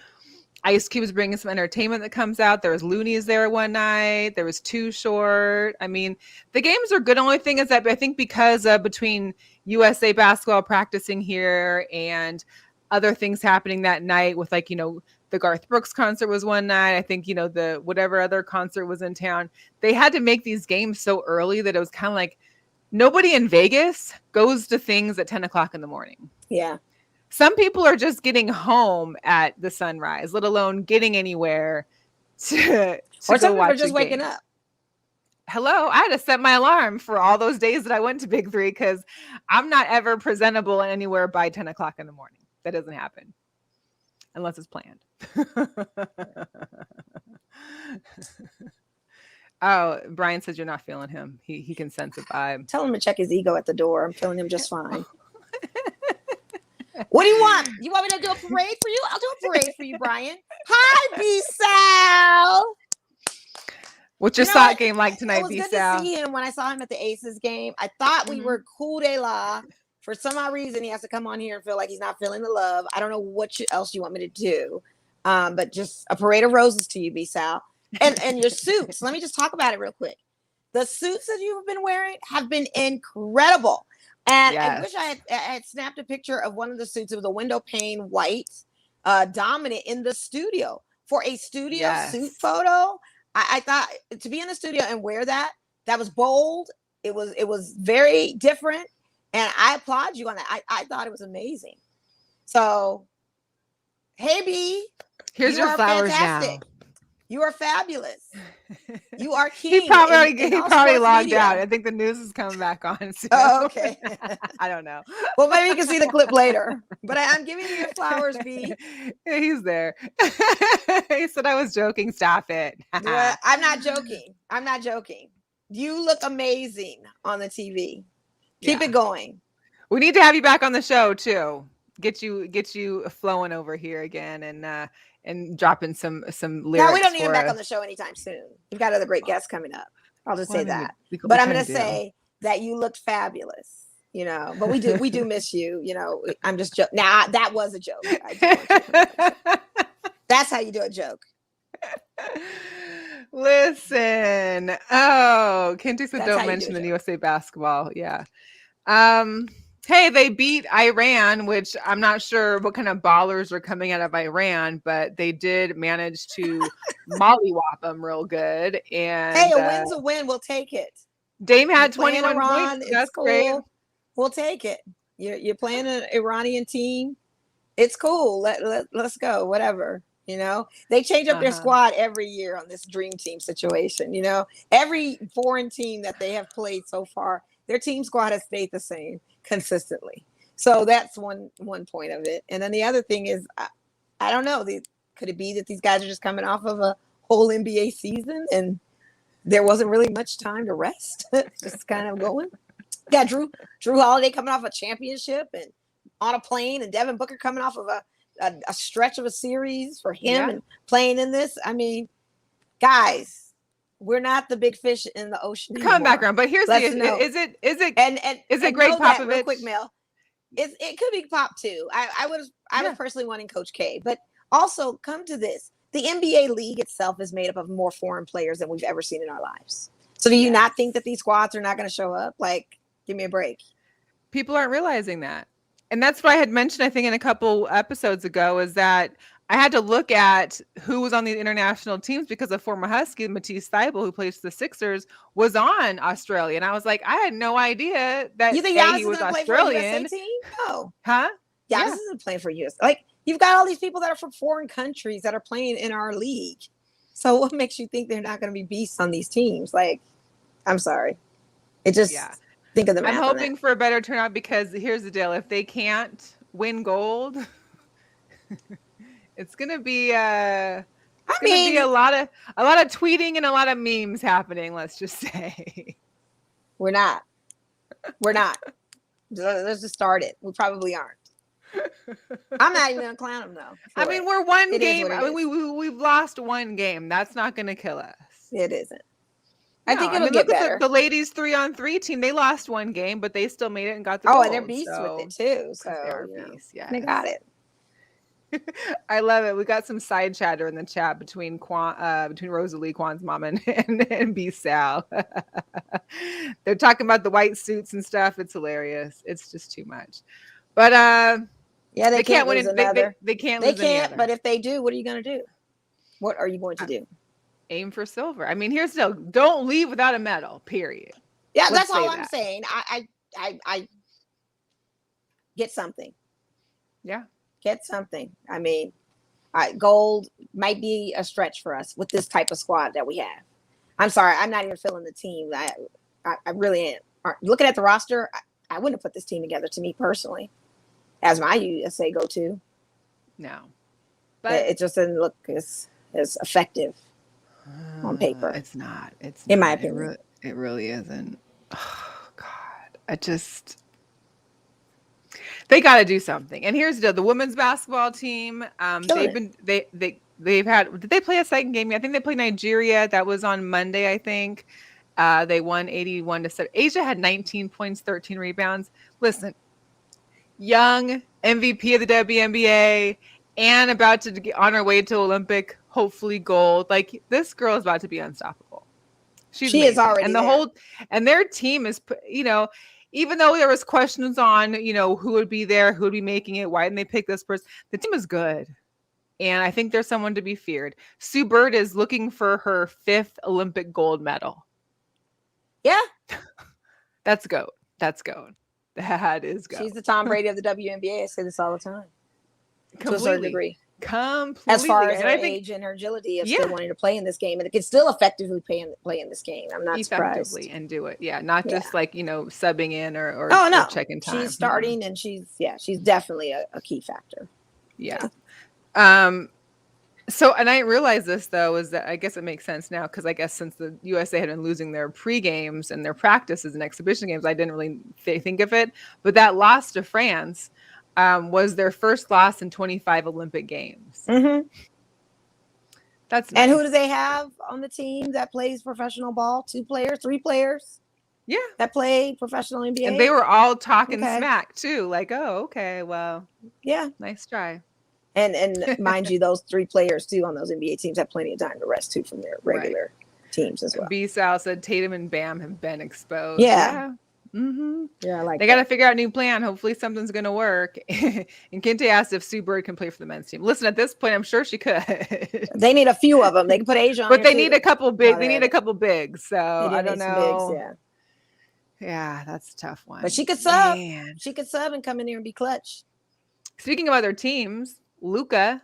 Ice Cube was bringing some entertainment that comes out. There was Looney's there one night. There was Too Short. I mean, the games are good. Only thing is that I think because between USA basketball practicing here and other things happening that night with like, the Garth Brooks concert was one night. I think, the whatever other concert was in town. They had to make these games so early that it was kind of like nobody in Vegas goes to things at 10 o'clock in the morning. Yeah. Some people are just getting home at the sunrise, let alone getting anywhere to or some people are just waking up. Hello, I had to set my alarm for all those days that I went to Big Three because I'm not ever presentable anywhere by 10 o'clock in the morning. That doesn't happen unless it's planned. Oh, Brian says you're not feeling him. He can sense a vibe. Tell him to check his ego at the door. I'm feeling him just fine. What do you want? You want me to do a parade for you? I'll do a parade for you, Brian. Hi, B-Sal. What's your sock game like tonight, B-Sal? It was good to see him when I saw him at the Aces game. I thought we were cool de la. For some odd reason, he has to come on here and feel like he's not feeling the love. I don't know what else you want me to do. But just a parade of roses to you, B-Sal. And your suits. Let me just talk about it real quick. The suits that you've been wearing have been incredible. And yes. I wish I had snapped a picture of one of the suits. It was a window pane white dominant in the studio. For a studio suit photo, I thought to be in the studio and wear that was bold. It was very different. And I applaud you on that. I thought it was amazing. So, hey, B. Here's your flowers fantastic. Now. You are fabulous. You are king. He probably logged media. Out. I think the news is coming back on soon. Oh, okay. I don't know. Well, maybe you can see the clip later. But I'm giving you your flowers, B. He's there. He said I was joking. Stop it. I'm not joking. You look amazing on the TV. Keep it going. We need to have you back on the show too. Get you flowing over here again and dropping some lyrics. No, we don't need him back on the show anytime soon. We've got other great guests coming up. I'll just say that. But I'm going to say that you looked fabulous, but we do miss you. I'm just joking. Now that was a joke. That's how you do a joke. Listen. Oh, Kenty said don't mention the USA basketball. Yeah. Hey, they beat Iran, which I'm not sure what kind of ballers are coming out of Iran, but they did manage to mollywop them real good. And hey, a win's a win. We'll take it. Dame had 21 points. That's cool. Great. We'll take it. You're playing an Iranian team. It's cool. Let's go. Whatever. They change up their squad every year on this dream team situation. Every foreign team that they have played so far, their team squad has stayed the same consistently. So that's one point of it. And then the other thing is, I don't know. Could it be that these guys are just coming off of a whole NBA season and there wasn't really much time to rest? Just kind of going. Yeah, Drew Holiday coming off a championship and on a plane, and Devin Booker coming off of a stretch of a series for him and playing in this. I mean, guys, we're not the big fish in the ocean anymore. Come background, but here's is it great Popovich? Real quick, Mel. It could be Pop too. I was personally wanting Coach K, but also come to this. The NBA league itself is made up of more foreign players than we've ever seen in our lives. So do you not think that these squads are not going to show up? Like, give me a break. People aren't realizing that. And that's what I had mentioned, I think, in a couple episodes ago, is that I had to look at who was on the international teams because a former Husky, Matisse Thybulle, who plays for the Sixers, was on Australia. And I was like, I had no idea that you think he was Australian. No. Huh? Giannis isn't playing for US. Like, you've got all these people that are from foreign countries that are playing in our league. So what makes you think they're not going to be beasts on these teams? Like, I'm sorry. It just... Think of the math. I'm hoping for a better turnout because here's the deal: if they can't win gold, it's gonna be a lot of tweeting and a lot of memes happening. Let's just say we're not. Let's just start it. We probably aren't. I'm not even gonna clown them though. I mean, we're one game. I mean, we've lost one game. That's not going to kill us. It isn't. No, I think it'll get better. Look at the ladies 3-on-3 team. They lost one game, but they still made it and got the gold. And they're beasts with it too. So they are beasts. Yeah, they got it. I love it. We got some side chatter in the chat between Rosalie, Kwan's mom, and B Sal. They're talking about the white suits and stuff. It's hilarious. It's just too much. But yeah, they can't win another. They can't lose any other. But if they do, what are you going to do? What are you going to do? Aim for silver. I mean, here's the deal. Don't leave without a medal, period. Yeah, that's all I'm saying. I get something. Yeah. Get something. I mean, gold might be a stretch for us with this type of squad that we have. I'm sorry. I'm not even feeling the team. I really am. Looking at the roster, I wouldn't have put this team together, to me personally, as my USA go-to. No. But it just doesn't look as effective on paper. It's not. It's in my opinion. It really isn't. Oh God. They got to do something. And here's the women's basketball team. They've had. Did they play a second game? I think they played Nigeria. That was on Monday, I think. They won 81-7. Asia had 19 points, 13 rebounds. Listen, young MVP of the WNBA and about to get on her way to Olympic, hopefully gold. Like, this girl is about to be unstoppable. She is already and their team is, even though there was questions on, who would be there, who would be making it, why didn't they pick this person? The team is good. And I think there's someone to be feared. Sue Bird is looking for her 5th Olympic gold medal. Yeah. That's GOAT. That is GOAT. She's the Tom Brady of the WNBA. I say this all the time. To a certain degree. Completely. As far as her age and her agility of still wanting to play in this game. And it can still effectively play in this game. I'm not surprised. And do it. Yeah. Not just subbing in or checking time. She's starting and she's definitely a key factor. Yeah. So, and I realized this though, is that I guess it makes sense now, because I guess since the USA had been losing their pre-games and their practices and exhibition games, I didn't really think of it. But that loss to France was their first loss in 25 Olympic games. Mm-hmm. That's nice. And who do they have on the team that plays professional ball? 2 players, 3 players? Yeah. That play professional NBA? And they were all talking smack too. Like, oh, okay, well, yeah, nice try. And mind you, those 3 players too on those NBA teams have plenty of time to rest too from their regular teams as well. B Sal said Tatum and Bam have been exposed. Yeah. Mm-hmm. Yeah, they got to figure out a new plan. Hopefully something's going to work. And Kente asked if Sue Bird can play for the men's team. Listen, at this point, I'm sure she could. They need a few of them. They can put Asia on, but they need a couple big. They need a couple bigs. So I don't know. Bigs, yeah, that's a tough one. But she could sub. Man. She could sub and come in here and be clutch. Speaking of other teams, Luka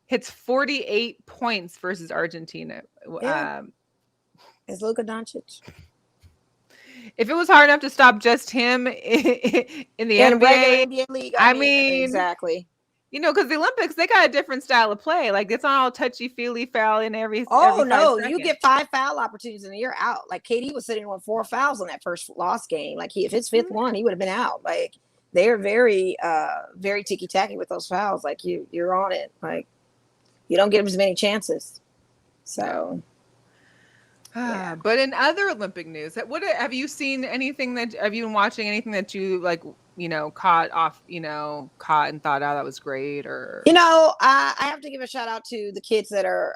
hits 48 points versus Argentina. Yeah. Is Luka Doncic? If it was hard enough to stop just him in the NBA league, I mean, exactly. Because the Olympics, they got a different style of play. Like, it's not all touchy-feely foul in every. Oh, no. You get 5 foul opportunities and you're out. Like, KD was sitting on 4 fouls on that first loss game. Like, if his 5th one, he would have been out. Like, they're very, very ticky-tacky with those fouls. Like, you're on it. Like, you don't get them as many chances. So. Yeah. But in other Olympic news, have you seen anything have you been watching anything that you caught and thought, oh, that was great? Or I have to give a shout out to the kids that are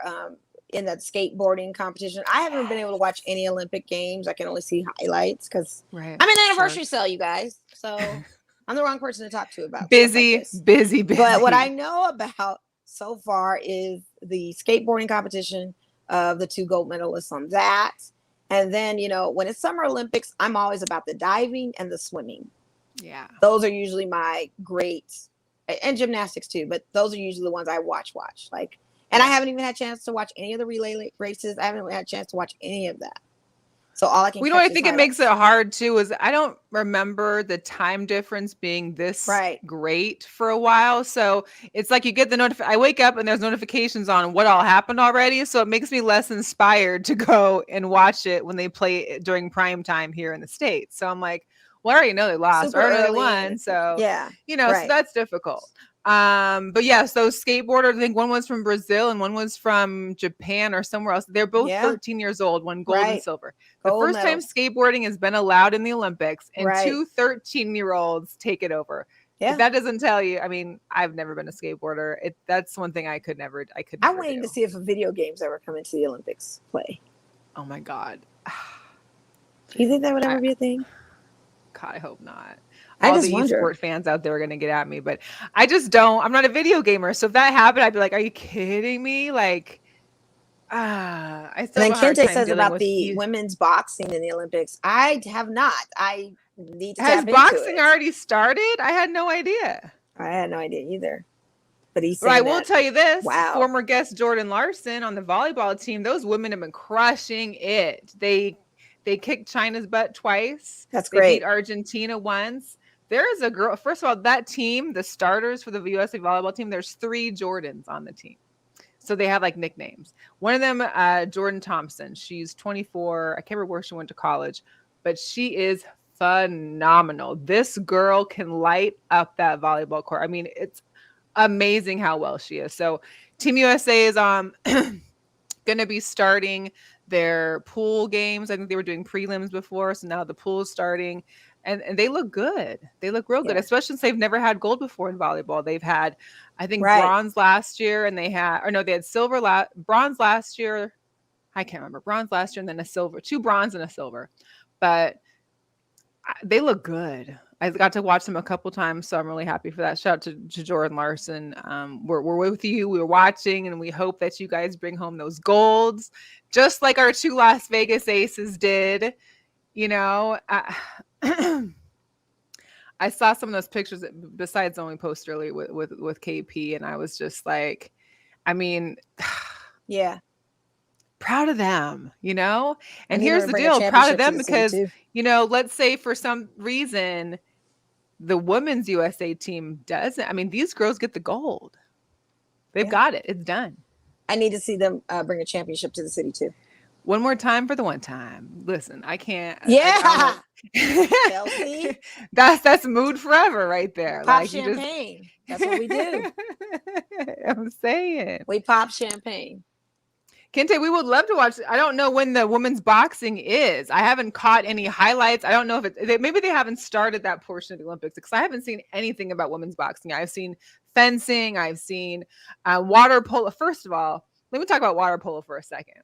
in that skateboarding competition. I haven't been able to watch any Olympic games. I can only see highlights because I'm in the anniversary sale, you guys. So I'm the wrong person to talk to about busy. But what I know about so far is the skateboarding competition of the 2 gold medalists on that. And then, when it's Summer Olympics, I'm always about the diving and the swimming. Yeah. Those are usually my and gymnastics too, but those are usually the ones I watch. Like, and I haven't even had a chance to watch any of the relay races. I haven't had a chance to watch any of that. So all I can. I think it makes it hard too is I don't remember the time difference being this great for a while. So it's like you get the I wake up and there's notifications on what all happened already. So it makes me less inspired to go and watch it when they play it during prime time here in the States. So I'm like, Well, I already know they lost. Super I already know they early. won. So, Yeah. you know, so that's difficult. But yeah, so skateboarders, I think one was from Brazil and one was from Japan or somewhere else. They're both 13 years old, one gold and silver. The Gold first medals. time skateboarding has been allowed in the Olympics, and Right. two 13-year-olds take it over. Yeah. If that doesn't tell you, I mean, I've never been a skateboarder. That's one thing I could never I'm waiting to see if video games ever come into the Olympics play. Oh my God. Do you think that would ever be a thing? God, I hope not. I All just the wonder. esport fans out there are going to get at me, but I just don't. I'm not a video gamer. So if that happened, I'd be like, are you kidding me? Like, I still and then have a hard Kente time says dealing about with the women's boxing in the Olympics. I have not. I need to tap into it. Has boxing already started? I had no idea. I had no idea either. But he's saying saying I will tell you this. Wow. Former guest Jordan Larson on the volleyball team, those women have been crushing it. They kicked China's butt twice. That's great. They beat Argentina once. There is a girl. First of all, that team, the starters for the USA volleyball team, there's 3 Jordans on the team. So they have like nicknames. One of them, Jordan Thompson. She's 24. I can't remember where she went to college, but she is phenomenal. This girl can light up that volleyball court. I mean, it's amazing how well she is. So Team USA is going to be starting their pool games. I think they were doing prelims before, so now the pool is starting, and they look good. They look real good, especially since they've never had gold before in volleyball. They've had, I think, bronze last year, and they had bronze last year. I can't remember, bronze last year, and then a silver, 2 bronze and a silver, but they look good. I got to watch them a couple times, so I'm really happy for that. Shout out to Jordan Larson. We're with you. We're watching, and we hope that you guys bring home those golds, just like our 2 Las Vegas aces did. You know, I saw some of those pictures besides the only post earlier with KP, and I was just like, I mean, yeah. Proud of them, you know? And here's the deal, proud of them because, you know, let's say for some reason the women's USA team doesn't. I mean, these girls get the gold. They've got it. It's done. I need to see them bring a championship to the city too. One more time for the one time. Listen, I can't. Yeah. Chelsea. That's mood forever right there. Pop champagne. That's what we do. I'm saying. We pop champagne. Kente, we would love to watch. I don't know when the women's boxing is. I haven't caught any highlights. I don't know if maybe they haven't started that portion of the Olympics because I haven't seen anything about women's boxing. I've seen fencing. I've seen water polo. First of all, let me talk about water polo for a second.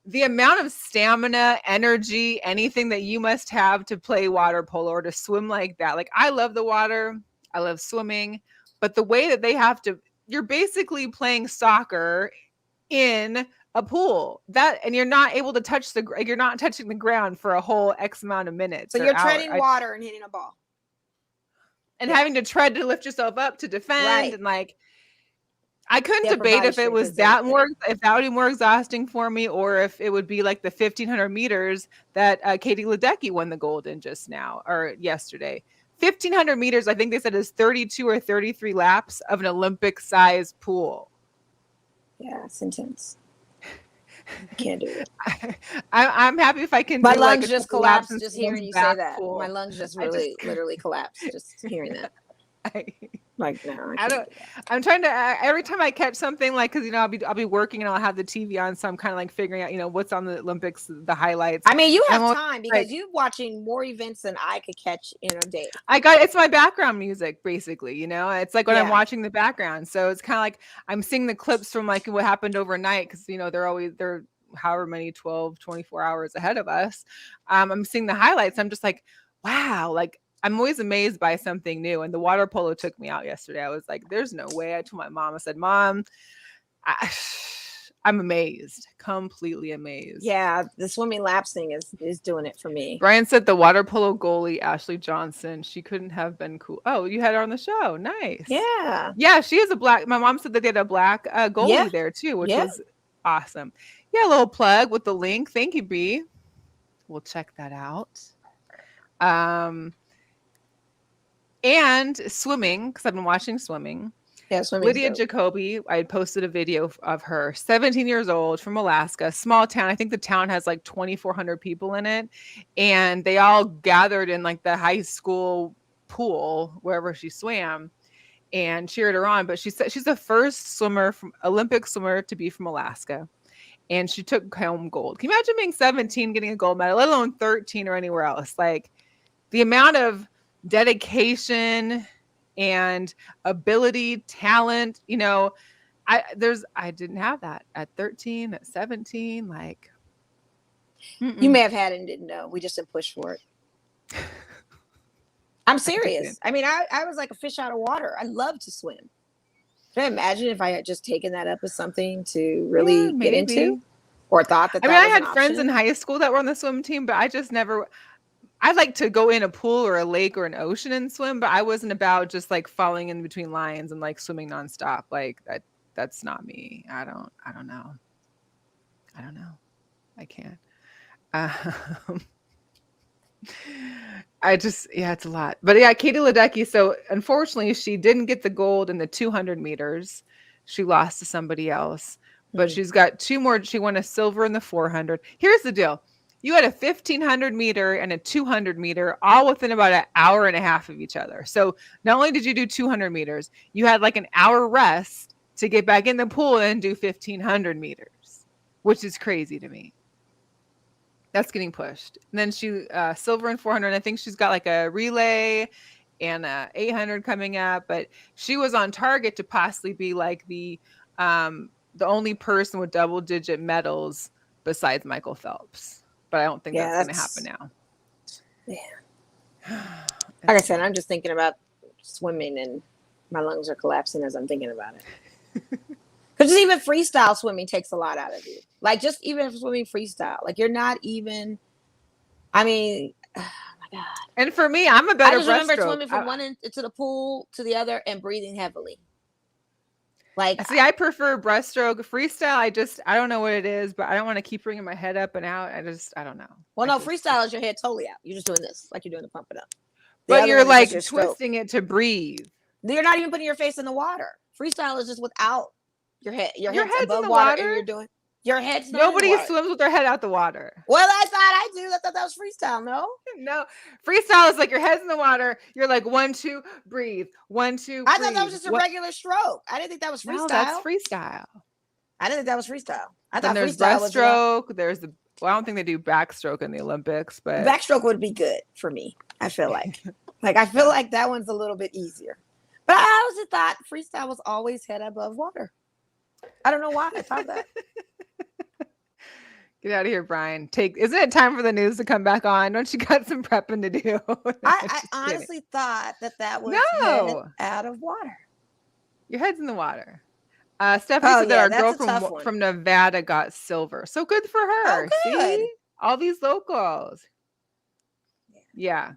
The amount of stamina, energy, anything that you must have to play water polo or to swim like that. Like, I love the water. I love swimming. But the way that they have to, you're basically playing soccer in a pool and you're not able to you're not touching the ground for a whole X amount of minutes. So you're treading water and hitting a ball and having to tread to lift yourself up to defend. And like, I couldn't debate if it was that if that would be more exhausting for me, or if it would be like the 1500 meters that Katie Ledecky won the gold in just now or yesterday. 1500 meters, I think they said, is 32 or 33 laps of an Olympic size pool. Yeah, it's intense. I can't do it. I'm happy if I can. My lungs just collapsed just hearing you say that. Pool. My lungs just literally collapsed just hearing that. I'm trying to every time I catch something, like, because, you know, I'll be working and I'll have the TV on, so I'm kind of like figuring out, you know, what's on the Olympics, the highlights. I mean, you have time because you're watching more events than I could catch in a day. It's my background music, basically, you know. It's like when I'm watching the background, so it's kind of like I'm seeing the clips from like what happened overnight, because, you know, they're however many 12 24 hours ahead of us. I'm seeing the highlights. I'm just like, wow, like, I'm always amazed by something new. And the water polo took me out yesterday. I was like, there's no way. I told my mom, I said, Mom, I'm amazed, completely amazed. Yeah, the swimming laps thing is doing it for me. Brian said the water polo goalie, Ashley Johnson, she couldn't have been cool. Oh, you had her on the show. Nice. Yeah. Yeah, she is a black. My mom said that they had a black goalie there too, which is awesome. Yeah, a little plug with the link. Thank you, B. We'll check that out. And swimming, because I've been watching swimming. Lydia Jacoby, I had posted a video of her, 17 years old, from Alaska, small town. I think the town has like 2,400 people in it. And they all gathered in like the high school pool, wherever she swam, and cheered her on. But she said she's the first Olympic swimmer to be from Alaska. And she took home gold. Can you imagine being 17, getting a gold medal, let alone 13 or anywhere else? Like the amount of dedication and ability, talent, you know, I didn't have that at 13, at 17, like. You may have had it and didn't know. We just didn't push for it. I'm serious. I mean, I was like a fish out of water. I love to swim. Can I imagine if I had just taken that up as something to really get into, or thought that? I mean, I had friends in high school that were on the swim team, but I just never. I like to go in a pool or a lake or an ocean and swim, but I wasn't about just like falling in between lines and like swimming nonstop. Like that's not me. I don't know. I can't. It's a lot. But yeah, Katie Ledecky. So unfortunately, she didn't get the gold in the 200 meters. She lost to somebody else. But she's got two more. She won a silver in the 400. Here's the deal. You had a 1,500 meter and a 200 meter all within about an hour and a half of each other. So not only did you do 200 meters, you had like an hour rest to get back in the pool and do 1,500 meters, which is crazy to me. That's getting pushed. And then she silver in 400. And I think she's got like a relay and 800 coming up. But she was on target to possibly be like the only person with double-digit medals besides Michael Phelps. But I don't think that's going to happen now. Yeah. Like I said, I'm just thinking about swimming and my lungs are collapsing as I'm thinking about it. Because even freestyle swimming takes a lot out of you. Like just even swimming freestyle, like you're not even. I mean, oh my God. And for me, I'm a better. I just remember swimming from one end to the pool to the other and breathing heavily. Like, see, I prefer breaststroke. Freestyle, I don't know what it is, but I don't want to keep bringing my head up and out. I don't know. Well, no, freestyle is your head totally out. You're just doing this, like you're doing the pump it up. But you're like twisting it to breathe. You're not even putting your face in the water. Freestyle is just without your head. Your head's above in the water, water, and you're doing. Your head's not Nobody in the water. swims with their head out the water. Well, I thought I do. I thought that was freestyle. No, freestyle is like your head's in the water. You're like 1, 2, breathe. 1, 2. I thought that was just a regular stroke. I didn't think that was freestyle. No, that's freestyle. I didn't think that was freestyle. I thought there's breaststroke. There's the. Well, I don't think they do backstroke in the Olympics, but backstroke would be good for me. I feel like, I feel like that one's a little bit easier. But I always thought freestyle was always head above water. I don't know why I thought that. Get out of here, Brian. Isn't it time for the news to come back on? Don't you got some prepping to do? I honestly thought that was headed out of water. Your head's in the water. Stephanie said that our girl from Nevada got silver. So good for her. Oh, good. See? All these locals. Yeah.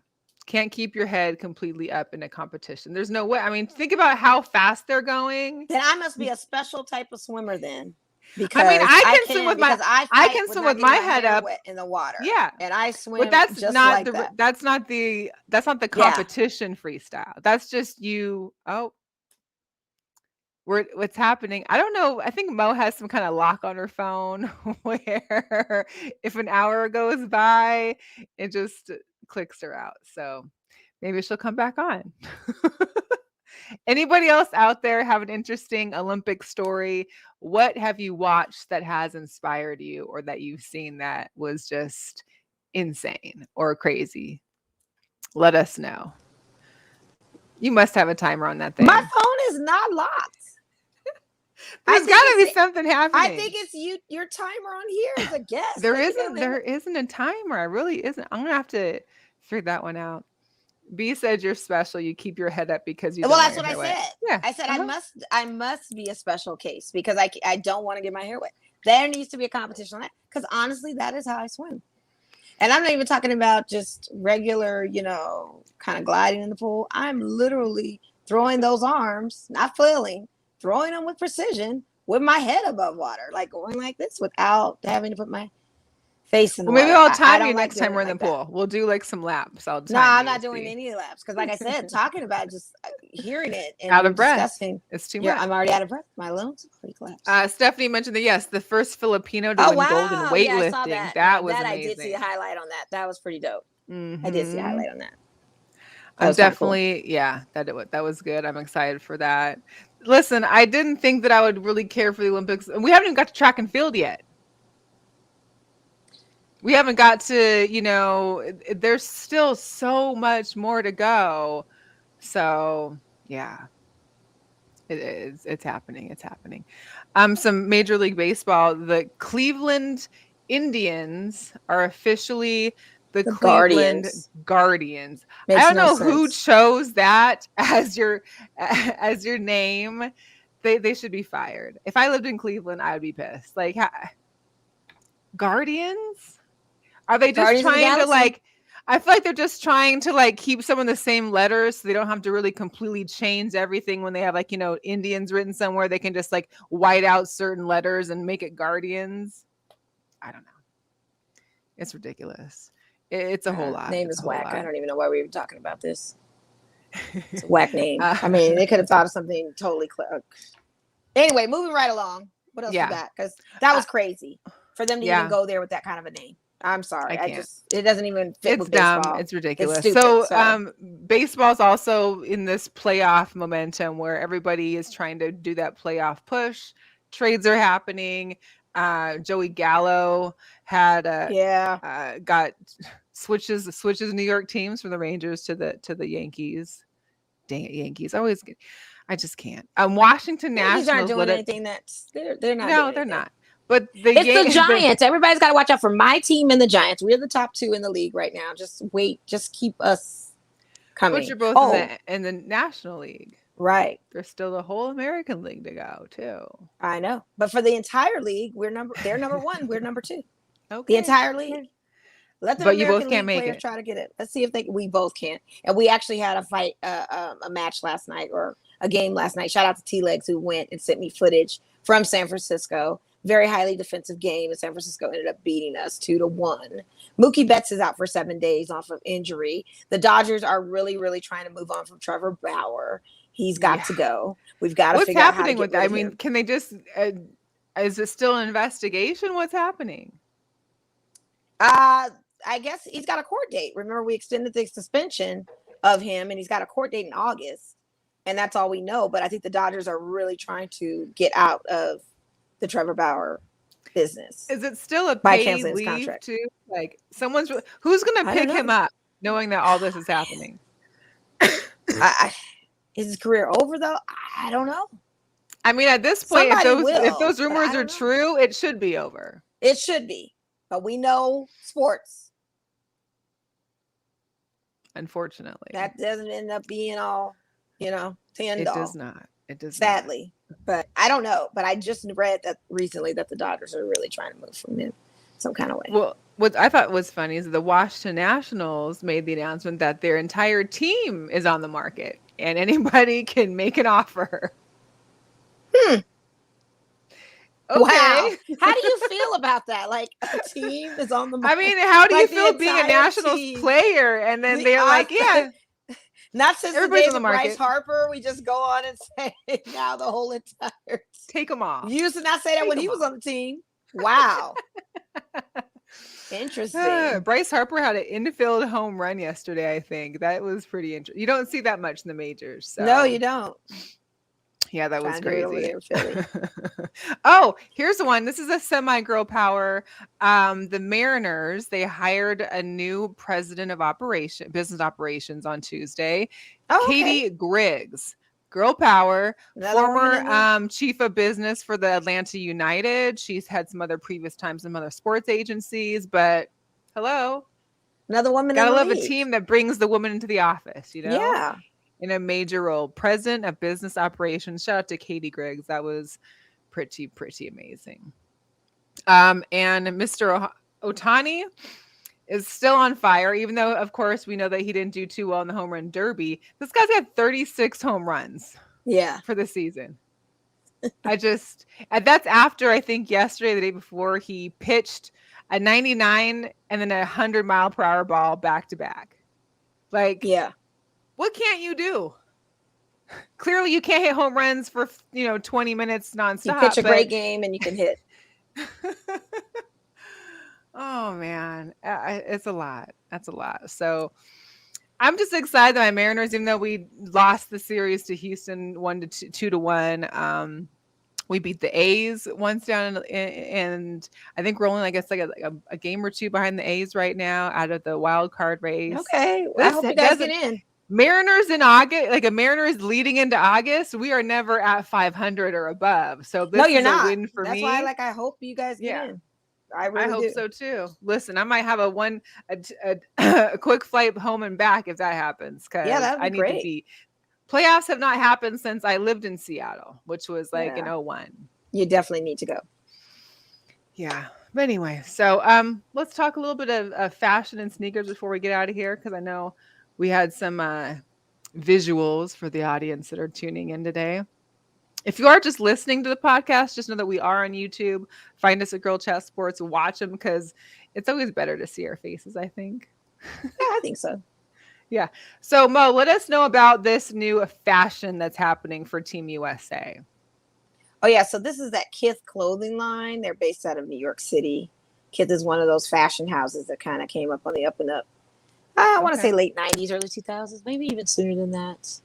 Can't keep your head completely up in a competition. There's no way. I mean, think about how fast they're going. Then I must be a special type of swimmer then. Because I mean, I can swim with my head up in the water. Yeah, and I swim. But that's just not like the that. That's not the competition freestyle. That's just you. Oh, what's happening? I don't know. I think Mo has some kind of lock on her phone where if an hour goes by, it just clicks her out. So maybe she'll come back on. Anybody else out there have an interesting Olympic story? What have you watched that has inspired you or that you've seen that was just insane or crazy? Let us know. You must have a timer on that thing. My phone is not locked. There's got to be something happening. I think it's your timer on here is a guess. There isn't a timer. It really isn't. I'm going to have to figure that one out. B said you're special. You keep your head up because you. Well, that's what I said. Yeah, I said I must be a special case because I don't want to get my hair wet. There needs to be a competition on that because honestly, that is how I swim. And I'm not even talking about just regular, kind of gliding in the pool. I'm literally throwing those arms, not flailing, throwing them with precision with my head above water, like going like this without having to put my face in the Well, maybe water. I'll time don't you like next time we're in the like that. pool. We'll do like some laps. I'll time No, I'm you not to doing see. any laps because, like I said, talking about it, just hearing it and Out we're of breath. discussing. It's too Yeah, much. I'm already out of breath. My lungs are pretty collapsed. Stephanie mentioned that, yes, the first Filipino to Oh win gold in wow! weightlifting. Yeah, I saw that. That was that amazing. I did see the highlight on that. That was pretty dope. Mm-hmm. I did see a highlight on that. I'm definitely, cool. Yeah, that was good. I'm excited for that. Listen, I didn't think that I would really care for the Olympics. We haven't even got to track and field yet. We haven't got to, there's still so much more to go. So, yeah. It's happening. It's happening. Some Major League Baseball, the Cleveland Indians are officially the Cleveland Guardians. Makes I don't know sense. who chose that as your name. They should be fired. If I lived in Cleveland, I would be pissed. Like, Guardians? Are they just trying to like? I feel like they're just trying to like keep some of the same letters so they don't have to really completely change everything when they have like, Indians written somewhere. They can just like white out certain letters and make it Guardians. I don't know. It's ridiculous. It's a whole lot. Name is whack. I don't even know why we were talking about this. It's a whack name. I mean, they could have thought of something totally clear. Anyway, moving right along. What else we got? Because that was crazy for them to even go there with that kind of a name. I'm sorry. It doesn't even fit with baseball. Dumb. It's ridiculous. It's stupid, so baseball's also in this playoff momentum where everybody is trying to do that playoff push. Trades are happening. Joey Gallo had got switches New York teams from the Rangers to the Yankees. Dang it, Yankees. I just can't. Washington Nationals aren't doing anything they're not. No, they're not. But it's the Giants. Everybody's got to watch out for my team and the Giants. We're the top 2 in the league right now. Just wait. Just keep us coming. But you're both in the National League. Right. There's still the whole American League to go, too. I know. But for the entire league, they're number 1. We're number 2. Okay. The entire league. Let the American both can't League players try to get it. Let's see if we both can't. And we actually had a match last night, or a game last night. Shout out to T-Legs who went and sent me footage from San Francisco. Very highly defensive game, and San Francisco ended up beating us 2-1. Mookie Betts is out for 7 days off of injury. The Dodgers are really, really trying to move on from Trevor Bauer. He's got to go. We've got to figure out how to get rid of him. What's happening with that? Can they just? Is it still an investigation? What's happening? I guess he's got a court date. Remember, we extended the suspension of him, and he's got a court date in August, and that's all we know. But I think the Dodgers are really trying to get out of the Trevor Bauer business. Is it still a paid leave contract too? Like who's going to pick him up knowing that all this is happening? Is his career over though? I don't know. I mean, at this point, if those rumors are true, it should be over. It should be, but we know sports. Unfortunately, that doesn't end up being all, the end all. It does not. It does sadly. But I don't know. But I just read that recently that the Dodgers are really trying to move from him some kind of way. Well, what I thought was funny is the Washington Nationals made the announcement that their entire team is on the market and anybody can make an offer. Okay. Wow. How do you feel about that? Like, a team is on the market. I mean, how do you feel being a Nationals player? And then they're like, yeah. Not since the days of Bryce Harper, we just go on and say now the whole entire take them off. You used to not say that when he was on the team. Wow. Interesting. Bryce Harper had an infield home run yesterday, I think. That was pretty interesting. You don't see that much in the majors. So. No, you don't. Yeah, that was crazy. Oh, here's one. This is a semi-girl power. The Mariners, they hired a new president of business operations on Tuesday. Katie Griggs, girl power, former chief of business for the Atlanta United. She's had some other previous times in other sports agencies, but hello. Another woman. Gotta love a team that brings the woman into the office, Yeah. In a major role. President of business operations. Shout out to Katie Griggs. That was pretty amazing. And Mr. Ohtani is still on fire, even though, of course, we know that he didn't do too well in the home run derby. This guy's got 36 home runs. Yeah. For the season. That's after, I think, yesterday, the day before, he pitched a 99 and then a 100-mile-per-hour ball back to back. Like, yeah, what can't you do? Clearly, you can't hit home runs for 20 minutes nonstop. You pitch a great game and you can hit. Oh man, it's a lot. That's a lot. So I'm just excited that my Mariners, even though we lost the series to Houston 2-1, we beat the A's once down, and I think we're only, I guess, like a game or two behind the A's right now out of the wild card race. Okay, I hope you guys get in. Mariners in August, like a Mariners leading into August, we are never at 500 or above. So this is a win for me. That's why, I hope you guys get in. I hope so too. Listen, I might have a quick flight home and back if that happens. Cause I need to be. Playoffs have not happened since I lived in Seattle, which was in 2001. You definitely need to go. Yeah. But anyway, so let's talk a little bit of fashion and sneakers before we get out of here, because I know we had some visuals for the audience that are tuning in today. If you are just listening to the podcast, just know that we are on YouTube. Find us at Girlchatsports. Watch them, because it's always better to see our faces, I think. Yeah, I think so. Yeah. So, Mo, let us know about this new fashion that's happening for Team USA. Oh, yeah. So this is that Kith clothing line. They're based out of New York City. Kith is one of those fashion houses that kind of came up on the up and up. I want to say late 90s, early 2000s, maybe even sooner than that.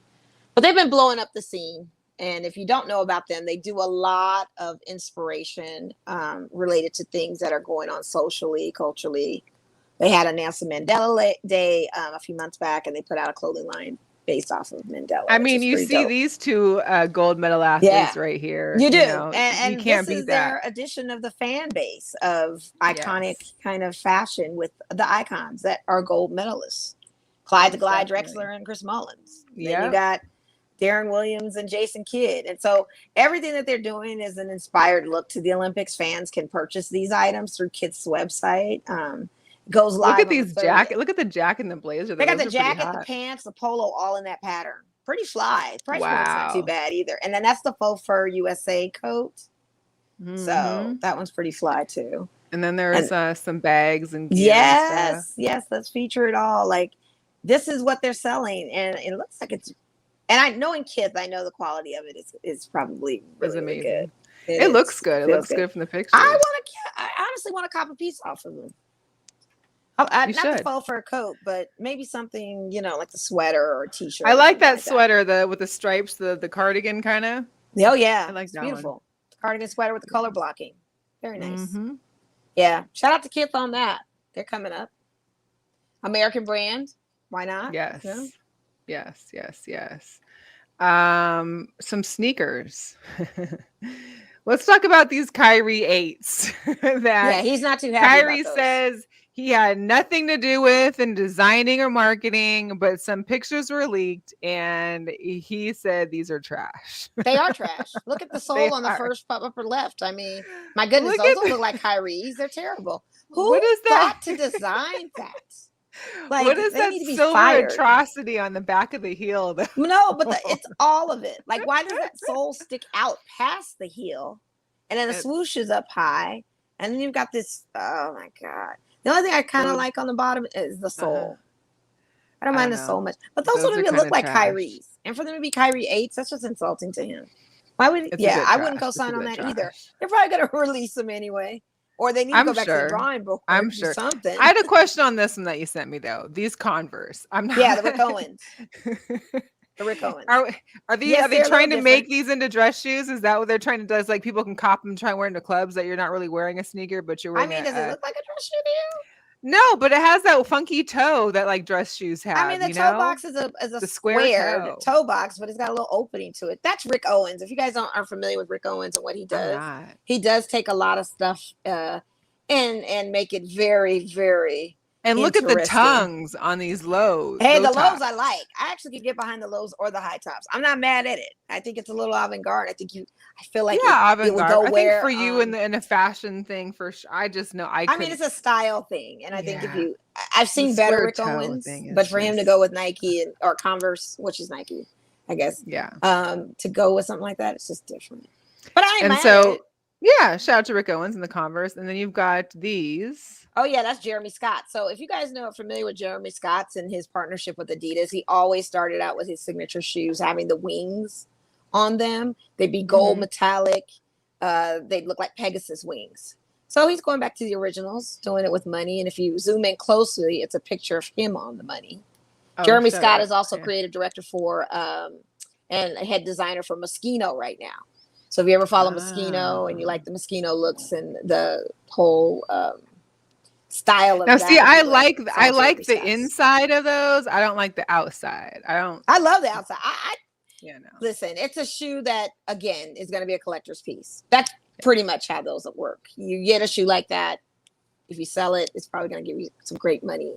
But they've been blowing up the scene. And if you don't know about them, they do a lot of inspiration related to things that are going on socially, culturally. They had a Nelson Mandela Day a few months back, and they put out a clothing line based off of Mandela. I mean, you see these two gold medal athletes right here. You do. And you can't this beat is that. their addition of the fan base of iconic kind of fashion with the icons that are gold medalists. Clyde the Glide Drexler and Chris Mullins. Then you got Darren Williams and Jason Kidd. And so everything that they're doing is an inspired look to the Olympics. Fans can purchase these items through Kith's website. Goes live. Look at these jacket. Look at the jacket and the blazer. They got the jacket, the pants, the polo, all in that pattern. Pretty fly. Price point's not too bad either. And then that's the faux fur USA coat. Mm-hmm. So that one's pretty fly too. And then there's some bags and gear and stuff. Yes, let's feature it all. Like, this is what they're selling, and it looks like it's. And I know in Kith, I know the quality of it is probably really, really good. It looks good. It looks good from the picture. I honestly want to cop a piece off of them. Not the faux fur coat, but maybe something, like the sweater or a t-shirt. I like that sweater, with the stripes, the cardigan kind of. Oh yeah, I like that beautiful. One. Cardigan sweater with the color blocking. Very nice. Mm-hmm. Yeah, shout out to Kith on that. They're coming up. American brand. Why not? Yes. Yeah. Yes. Some sneakers. Let's talk about these Kyrie 8s. He's not too happy. Kyrie says he had nothing to do with in designing or marketing, but some pictures were leaked, and he said these are trash. They are trash. Look at the sole on the first upper left. I mean, my goodness, those don't look like Kyrie's. They're terrible. Who thought to design that? Like, what is that silver atrocity on the back of the heel? No, but it's all of it. Like, why does that sole stick out past the heel? And then the swoosh is up high. And then you've got this, oh my God. The only thing I kind of like on the bottom is the sole. I don't mind the sole much. But those don't even look like Kyrie's. And for them to be Kyrie 8s, that's just insulting to him. Why would I wouldn't co-sign on that either. They're probably going to release them anyway. Or they need to go back to the drawing board. I'm sure. Something. I had a question on this one that you sent me, though. These Converse. I'm not. Yeah, the Rick Owens. The Rick Owens. Are they trying to make these into dress shoes? Is that what they're trying to do? Is like people can cop them, try and wear into clubs that you're not really wearing a sneaker, but you're wearing. Does it look like a dress shoe to you? No, but it has that funky toe that like dress shoes have. I mean, the toe box is a square toe box, but it's got a little opening to it. That's Rick Owens. If you guys aren't familiar with Rick Owens and what he does, he does take a lot of stuff and make it very, very. And look at the tongues on these lows. Hey, the lows I like. I actually could get behind the lows or the high tops. I'm not mad at it. I think it's a little avant-garde. I feel like it would go think for you in a fashion thing, for sure. I just know I mean, it's a style thing. And I think I've seen better Rick Owens, but for him to go with Nike or Converse, which is Nike, I guess. Yeah. To go with something like that, it's just different. But I ain't mad at it. Yeah, shout out to Rick Owens and the Converse. And then you've got these. Oh yeah, that's Jeremy Scott. So if you guys are familiar with Jeremy Scott's and his partnership with Adidas, he always started out with his signature shoes having the wings on them. They'd be gold metallic. They'd look like Pegasus wings. So he's going back to the originals, doing it with money. And if you zoom in closely, it's a picture of him on the money. Jeremy Scott is also creative director for and a head designer for Moschino right now. So if you ever follow Moschino and you like the Moschino looks and the whole style of now, that, see, I like the inside of those. I don't like the outside. I love the outside. Yeah, no. Listen, it's a shoe that again is going to be a collector's piece. That's pretty much how those work. You get a shoe like that, if you sell it, it's probably going to give you some great money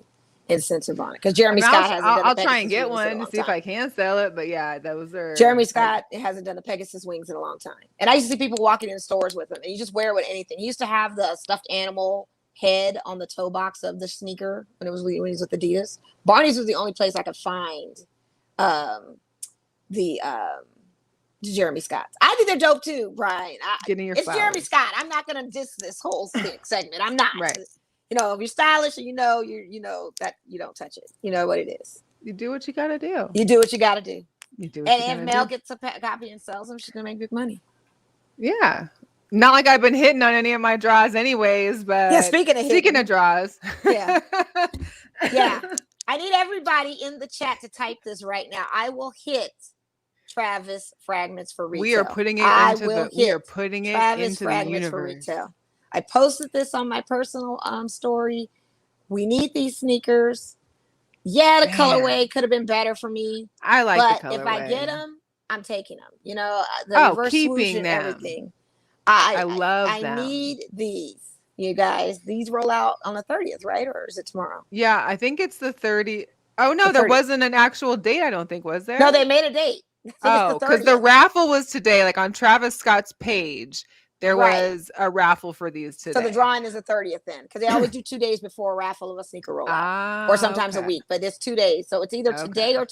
incentive on it. Because Jeremy Scott hasn't done I'll try and get one to see if I can sell it. But yeah, those are Jeremy Scott hasn't done the Pegasus wings in a long time. And I used to see people walking in stores with them, and you just wear it with anything. He used to have the stuffed animal head on the toe box of the sneaker when he was with Adidas. Barney's was the only place I could find the Jeremy Scott. I think they're dope too, Brian. It's flowers. Jeremy Scott. I'm not gonna diss this whole segment. I'm not. Right. You know, if you're stylish and you know that you don't touch it. You know what it is. You do what you gotta do. You do what you gotta do. You do. And if Mel gets a copy and sells them, she's gonna make big money. Yeah. Not like I've been hitting on any of my draws anyways, but yeah, speaking of draws. Yeah. Yeah. I need everybody in the chat to type this right now. I will hit Travis fragments for retail. We are putting it into the universe. For retail. I posted this on my personal story. We need these sneakers. Yeah, the colorway could have been better for me. I like the colorway. If I get them, I'm taking them. You know, the reverse swoosh and everything. I love them. I need these. You guys, these roll out on the 30th, right? Or is it tomorrow? Yeah, I think it's the 30th. Oh, no, there wasn't an actual date, I don't think, was there? No, they made a date. Oh, because the raffle was today, like on Travis Scott's page. There was a raffle for these today. So the drawing is the 30th then, because they always do 2 days before a raffle of a sneaker rollout, or sometimes a week. But it's 2 days, so it's either today or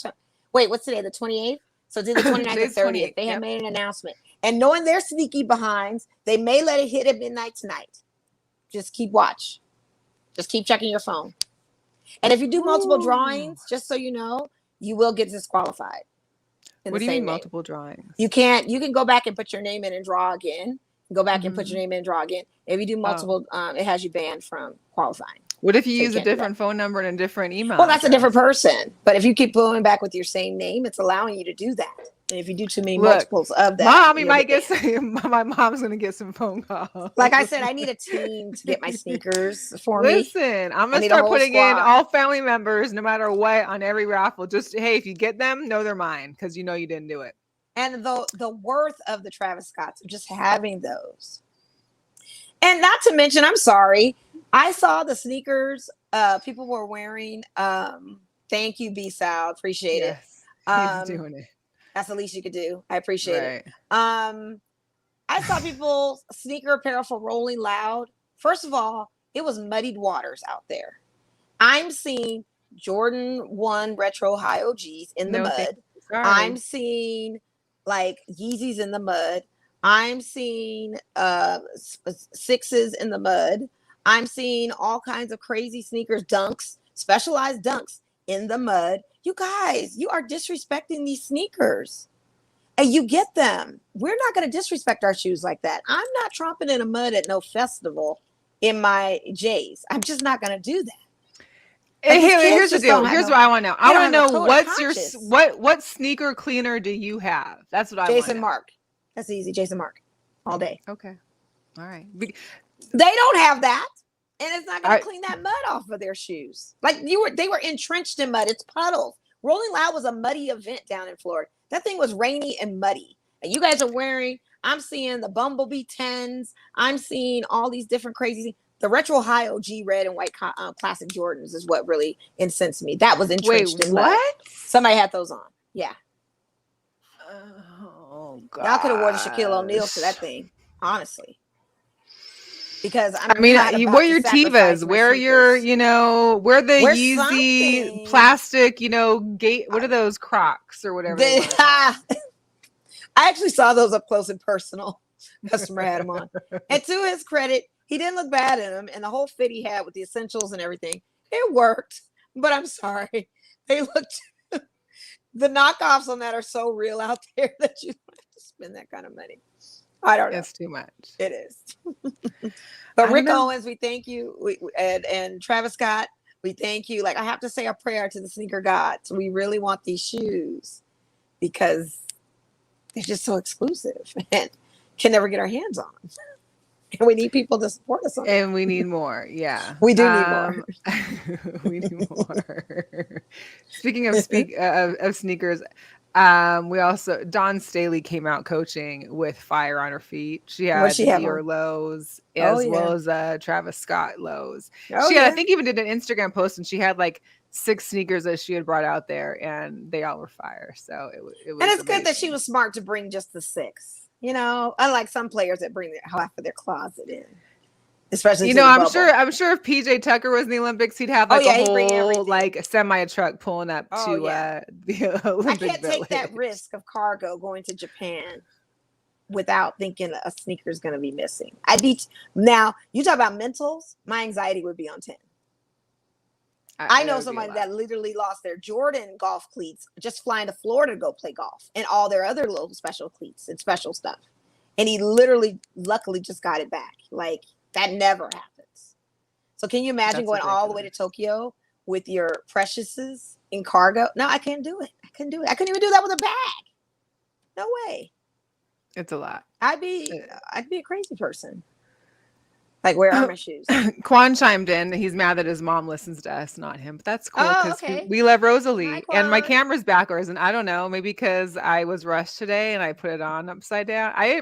wait. What's today? The 28th. So it's either 29th or 30th. They have made an announcement, and knowing their sneaky behinds, they may let it hit at midnight tonight. Just keep watch. Just keep checking your phone. And if you do multiple drawings, just so you know, you will get disqualified. What do you mean multiple drawings? You can't. You can go back and put your name in and draw again. Go back and put your name in and draw again. If you do multiple, it has you banned from qualifying. What if you use a different phone number and a different email? Well, that's a different person. But if you keep going back with your same name, it's allowing you to do that. And if you do too many multiples of that, Mom, you might get my mom's going to get some phone calls. Like I said, I need a team to get my sneakers for me. Listen, I'm going to start putting in all family members, no matter what, on every raffle. Just, hey, if you get them, know they're mine, because you know you didn't do it. And the worth of the Travis Scotts of just having those. And not to mention, I'm sorry, I saw the sneakers people were wearing. Thank you, B-Sal. Appreciate it. He's doing it. That's the least you could do. I appreciate it. I saw people sneaker apparel for Rolling Loud. First of all, it was muddied waters out there. I'm seeing Jordan 1 retro high OGs in the mud. I'm seeing like Yeezys in the mud. I'm seeing sixes in the mud. I'm seeing all kinds of crazy sneakers, dunks, specialized dunks in the mud. You guys, you are disrespecting these sneakers. And you get them. We're not going to disrespect our shoes like that. I'm not tromping in the mud at no festival in my J's. I'm just not going to do that. Hey, here's the deal. Here's what I want to know. I want to know what sneaker cleaner do you have? That's what I want. Jason Mark. That's easy. Jason Mark. All day. Okay. All right. They don't have that. And it's not going to clean that mud off of their shoes. Like they were entrenched in mud. It's puddles. Rolling Loud was a muddy event down in Florida. That thing was rainy and muddy. And you guys are wearing, I'm seeing the Bumblebee 10s. I'm seeing all these different crazy things. The retro high OG red and white classic Jordans is what really incensed me. That was entrenched in mud. What? Somebody had those on. Yeah. Oh, God. Y'all could have worn the Shaquille O'Neal to that thing, honestly. Because wear your Tevas, wear your, wear the Yeezy plastic, gate. What are those Crocs or whatever? I actually saw those up close and personal. Customer had them on. And to his credit, he didn't look bad in them. And the whole fit he had with the essentials and everything, it worked. But I'm sorry. They looked, the knockoffs on that are so real out there that you don't have to spend that kind of money. I don't know. It's too much. It is. But Rick Owens, we thank you. And Travis Scott, we thank you. Like, I have to say a prayer to the sneaker gods. We really want these shoes because they're just so exclusive and can never get our hands on them. And we need people to support us on and that. We need more. Yeah. We do need more. We need more. Speaking of sneakers, we also, Dawn Staley came out coaching with fire on her feet. She had Dior lows as well as Travis Scott lows. She had, I think, even did an Instagram post, and she had like 6 sneakers that she had brought out there, and they all were fire. So it was and it's amazing. Good that she was smart to bring just the 6. You know, unlike some players that bring half of their closet in. Especially, you know, I'm sure if PJ Tucker was in the Olympics, he'd have like a whole like semi truck pulling up to the Olympic I can't take that risk of cargo going to Japan without thinking a sneaker is going to be missing. Now you talk about mentals, my anxiety would be on 10. I know somebody that literally lost their Jordan golf cleats just flying to Florida to go play golf, and all their other little special cleats and special stuff. And he luckily just got it back. Like, that never happens. So can you imagine going all the way to Tokyo with your preciouses in cargo? No, I can't do it. I couldn't even do that with a bag. No way. It's a lot. I'd be a crazy person. Like, where are my shoes? Quan chimed in. He's mad that his mom listens to us, not him. But that's cool because we love Rosalie. Hi, and my camera's backwards. And I don't know, maybe because I was rushed today and I put it on upside down. I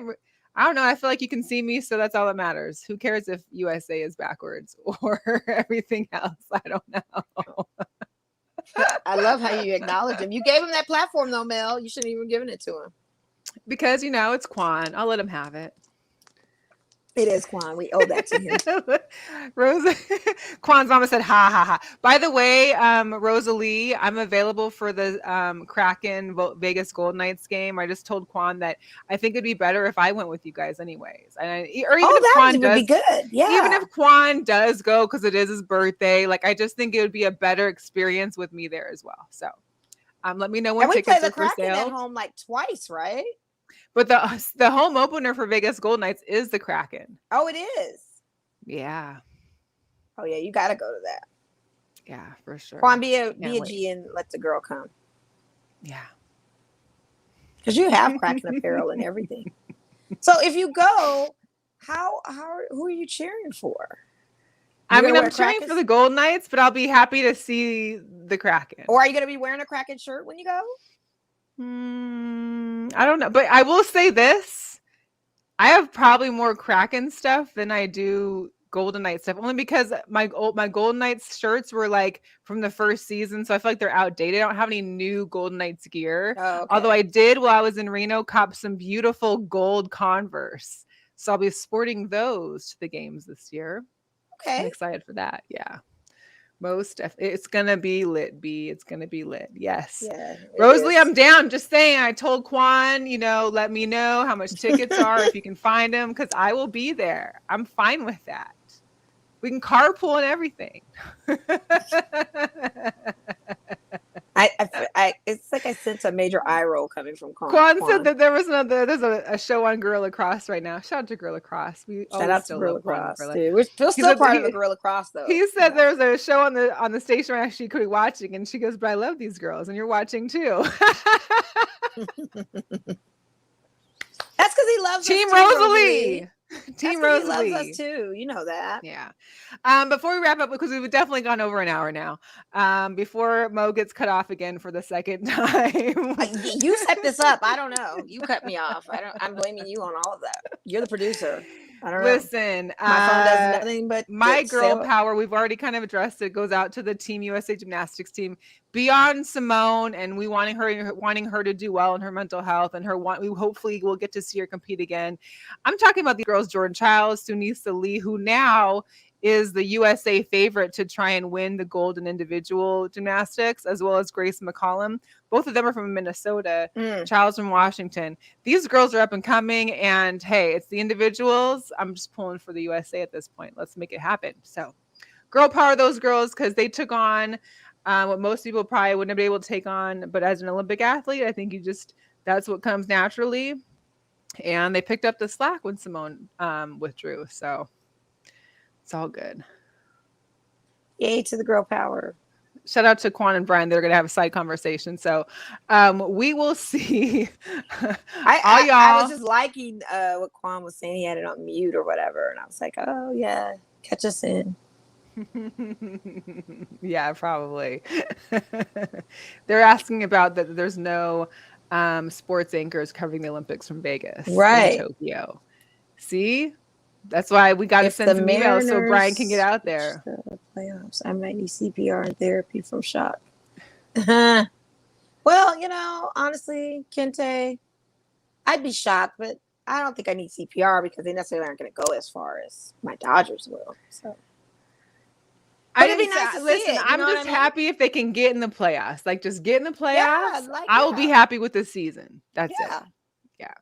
don't know. I feel like you can see me, so that's all that matters. Who cares if USA is backwards or everything else? I don't know. I love how you acknowledge him. You gave him that platform, though, Mel. You shouldn't even given it to him. Because, it's Quan. I'll let him have it. It is Quan. We owe that to him. Quan's mama said, ha, ha, ha. By the way, Rosalie, I'm available for the Kraken Vegas Gold Knights game. I just told Quan that I think it'd be better if I went with you guys anyways. Or even if Quan would be good. Yeah. Even if Quan does go, because it is his birthday, like, I just think it would be a better experience with me there as well. So let me know when tickets are for sale. We play the Kraken at home like twice, right? But the home opener for Vegas Gold Knights is the Kraken. Oh, it is? Yeah. Oh, yeah. You got to go to that. Yeah, for sure. Quan, be a G and let the girl come. Yeah. Because you have Kraken apparel and everything. So if you go, who are you cheering for? I'm cheering for the Gold Knights, but I'll be happy to see the Kraken. Or are you going to be wearing a Kraken shirt when you go? I don't know, but I will say this: I have probably more Kraken stuff than I do Golden Knights stuff, only because my Golden Knights shirts were like from the first season, so I feel like they're outdated. I don't have any new Golden Knights gear, although I did while I was in Reno cop some beautiful gold Converse, so I'll be sporting those to the games this year. Okay, I'm excited for that. Yeah. It's gonna be lit, B. It's gonna be lit. Yes. Yeah, Rosalie, I'm down. Just saying. I told Quan, let me know how much tickets are if you can find them, because I will be there. I'm fine with that. We can carpool and everything. It's like I sense a major eye roll coming from Quan. Quan said that there's a show on Gorilla Cross right now. Shout out to Gorilla Cross. Shout out to Gorilla Cross, dude. We're still part of the Gorilla Cross, though. He said there's a show on the station where she could be watching, and she goes, "But I love these girls, and you're watching too." That's because he loves Team Rosalie. Team Rosalie. He loves us too. You know that. Yeah. Before we wrap up, because we've definitely gone over an hour now. Before Mo gets cut off again for the second time. You set this up. I don't know. You cut me off. I'm blaming you on all of that. You're the producer. I don't know. Listen, my phone does nothing but my girl power. We've already kind of addressed it. Goes out to the Team USA gymnastics team. beyond Simone and we wanting her to do well in her mental health and we hopefully will get to see her compete again. I'm talking about the girls, Jordan Childs, Sunisa Lee, who now is the USA favorite to try and win the gold in individual gymnastics, as well as Grace McCollum. Both of them are from Minnesota, Childs from Washington. These girls are up and coming, and hey, it's the individuals. I'm just pulling for the USA at this point. Let's make it happen. So girl power those girls, because they took on what most people probably wouldn't have been able to take on. But as an Olympic athlete, I think that's what comes naturally. And they picked up the slack when Simone withdrew. So it's all good. Yay to the girl power. Shout out to Quan and Brian. They're going to have a side conversation. So we will see. I was just liking what Quan was saying. He had it on mute or whatever. And I was like, oh, yeah, catch us in. Yeah, probably. They're asking about that there's no sports anchors covering the Olympics from Vegas, right? In Tokyo. See, that's why we got to send some emails so Brian can get out there. Playoffs. I might need CPR and therapy from shock. Well, honestly, Kente, I'd be shocked, but I don't think I need CPR because they necessarily aren't going to go as far as my Dodgers will. So. But it'd be nice to listen. I'm just happy if they can get in the playoffs. Like, just get in the playoffs. Yeah, I will be happy with this season. That's it. Yeah.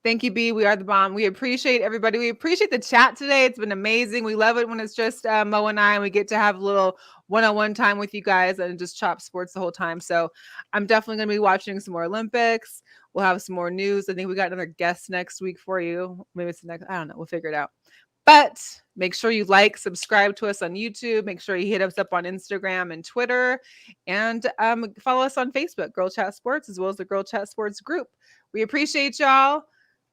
Thank you, B. We are the bomb. We appreciate everybody. We appreciate the chat today. It's been amazing. We love it when it's just Mo and I, and we get to have a little one-on-one time with you guys and just chop sports the whole time. So I'm definitely going to be watching some more Olympics. We'll have some more news. I think we got another guest next week for you. Maybe it's the next. I don't know. We'll figure it out. But make sure you subscribe to us on YouTube. Make sure you hit us up on Instagram and Twitter, and follow us on Facebook, Girl Chat Sports, as well as the Girl Chat Sports group. We appreciate y'all.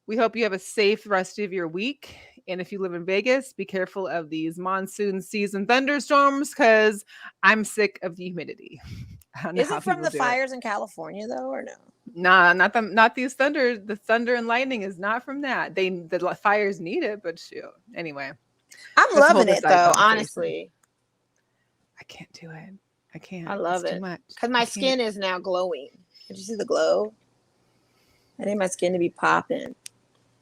We hope you have a safe rest of your week. And if you live in Vegas, be careful of these monsoon season thunderstorms, because I'm sick of the humidity. Is it from the fires in California though, or no? Nah, not these thunder. The thunder and lightning is not from that. The fires need it, but shoot. Anyway, I'm loving it though. Honestly, I can't do it. I can't. I love it because my skin is now glowing. Did you see the glow? I need my skin to be popping.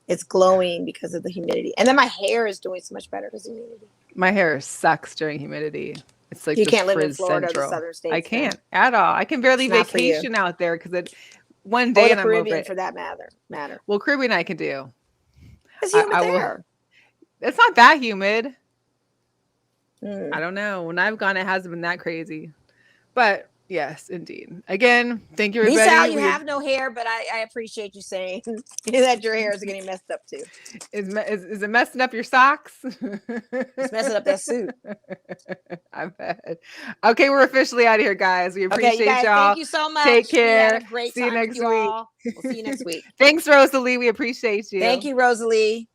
It's glowing because of the humidity, and then my hair is doing so much better because of humidity. My hair sucks during humidity. It's like you can't live in Florida or the southern states. I can't at all. I can barely vacation out there because one day and I'm over it. For that matter. Well, Caribbean I can do. It's humid there. It's not that humid. I don't know. When I've gone, it hasn't been that crazy. But yes, indeed. Again, thank you, everybody. Misal, you have no hair, but I appreciate you saying that your hair is getting messed up too. Is it messing up your socks? It's messing up that suit. I bet. Okay, we're officially out of here, guys. We appreciate you guys, y'all. Thank you so much. Take care. We had a great time with you all. We'll see you next week. Thanks, Rosalie. We appreciate you. Thank you, Rosalie.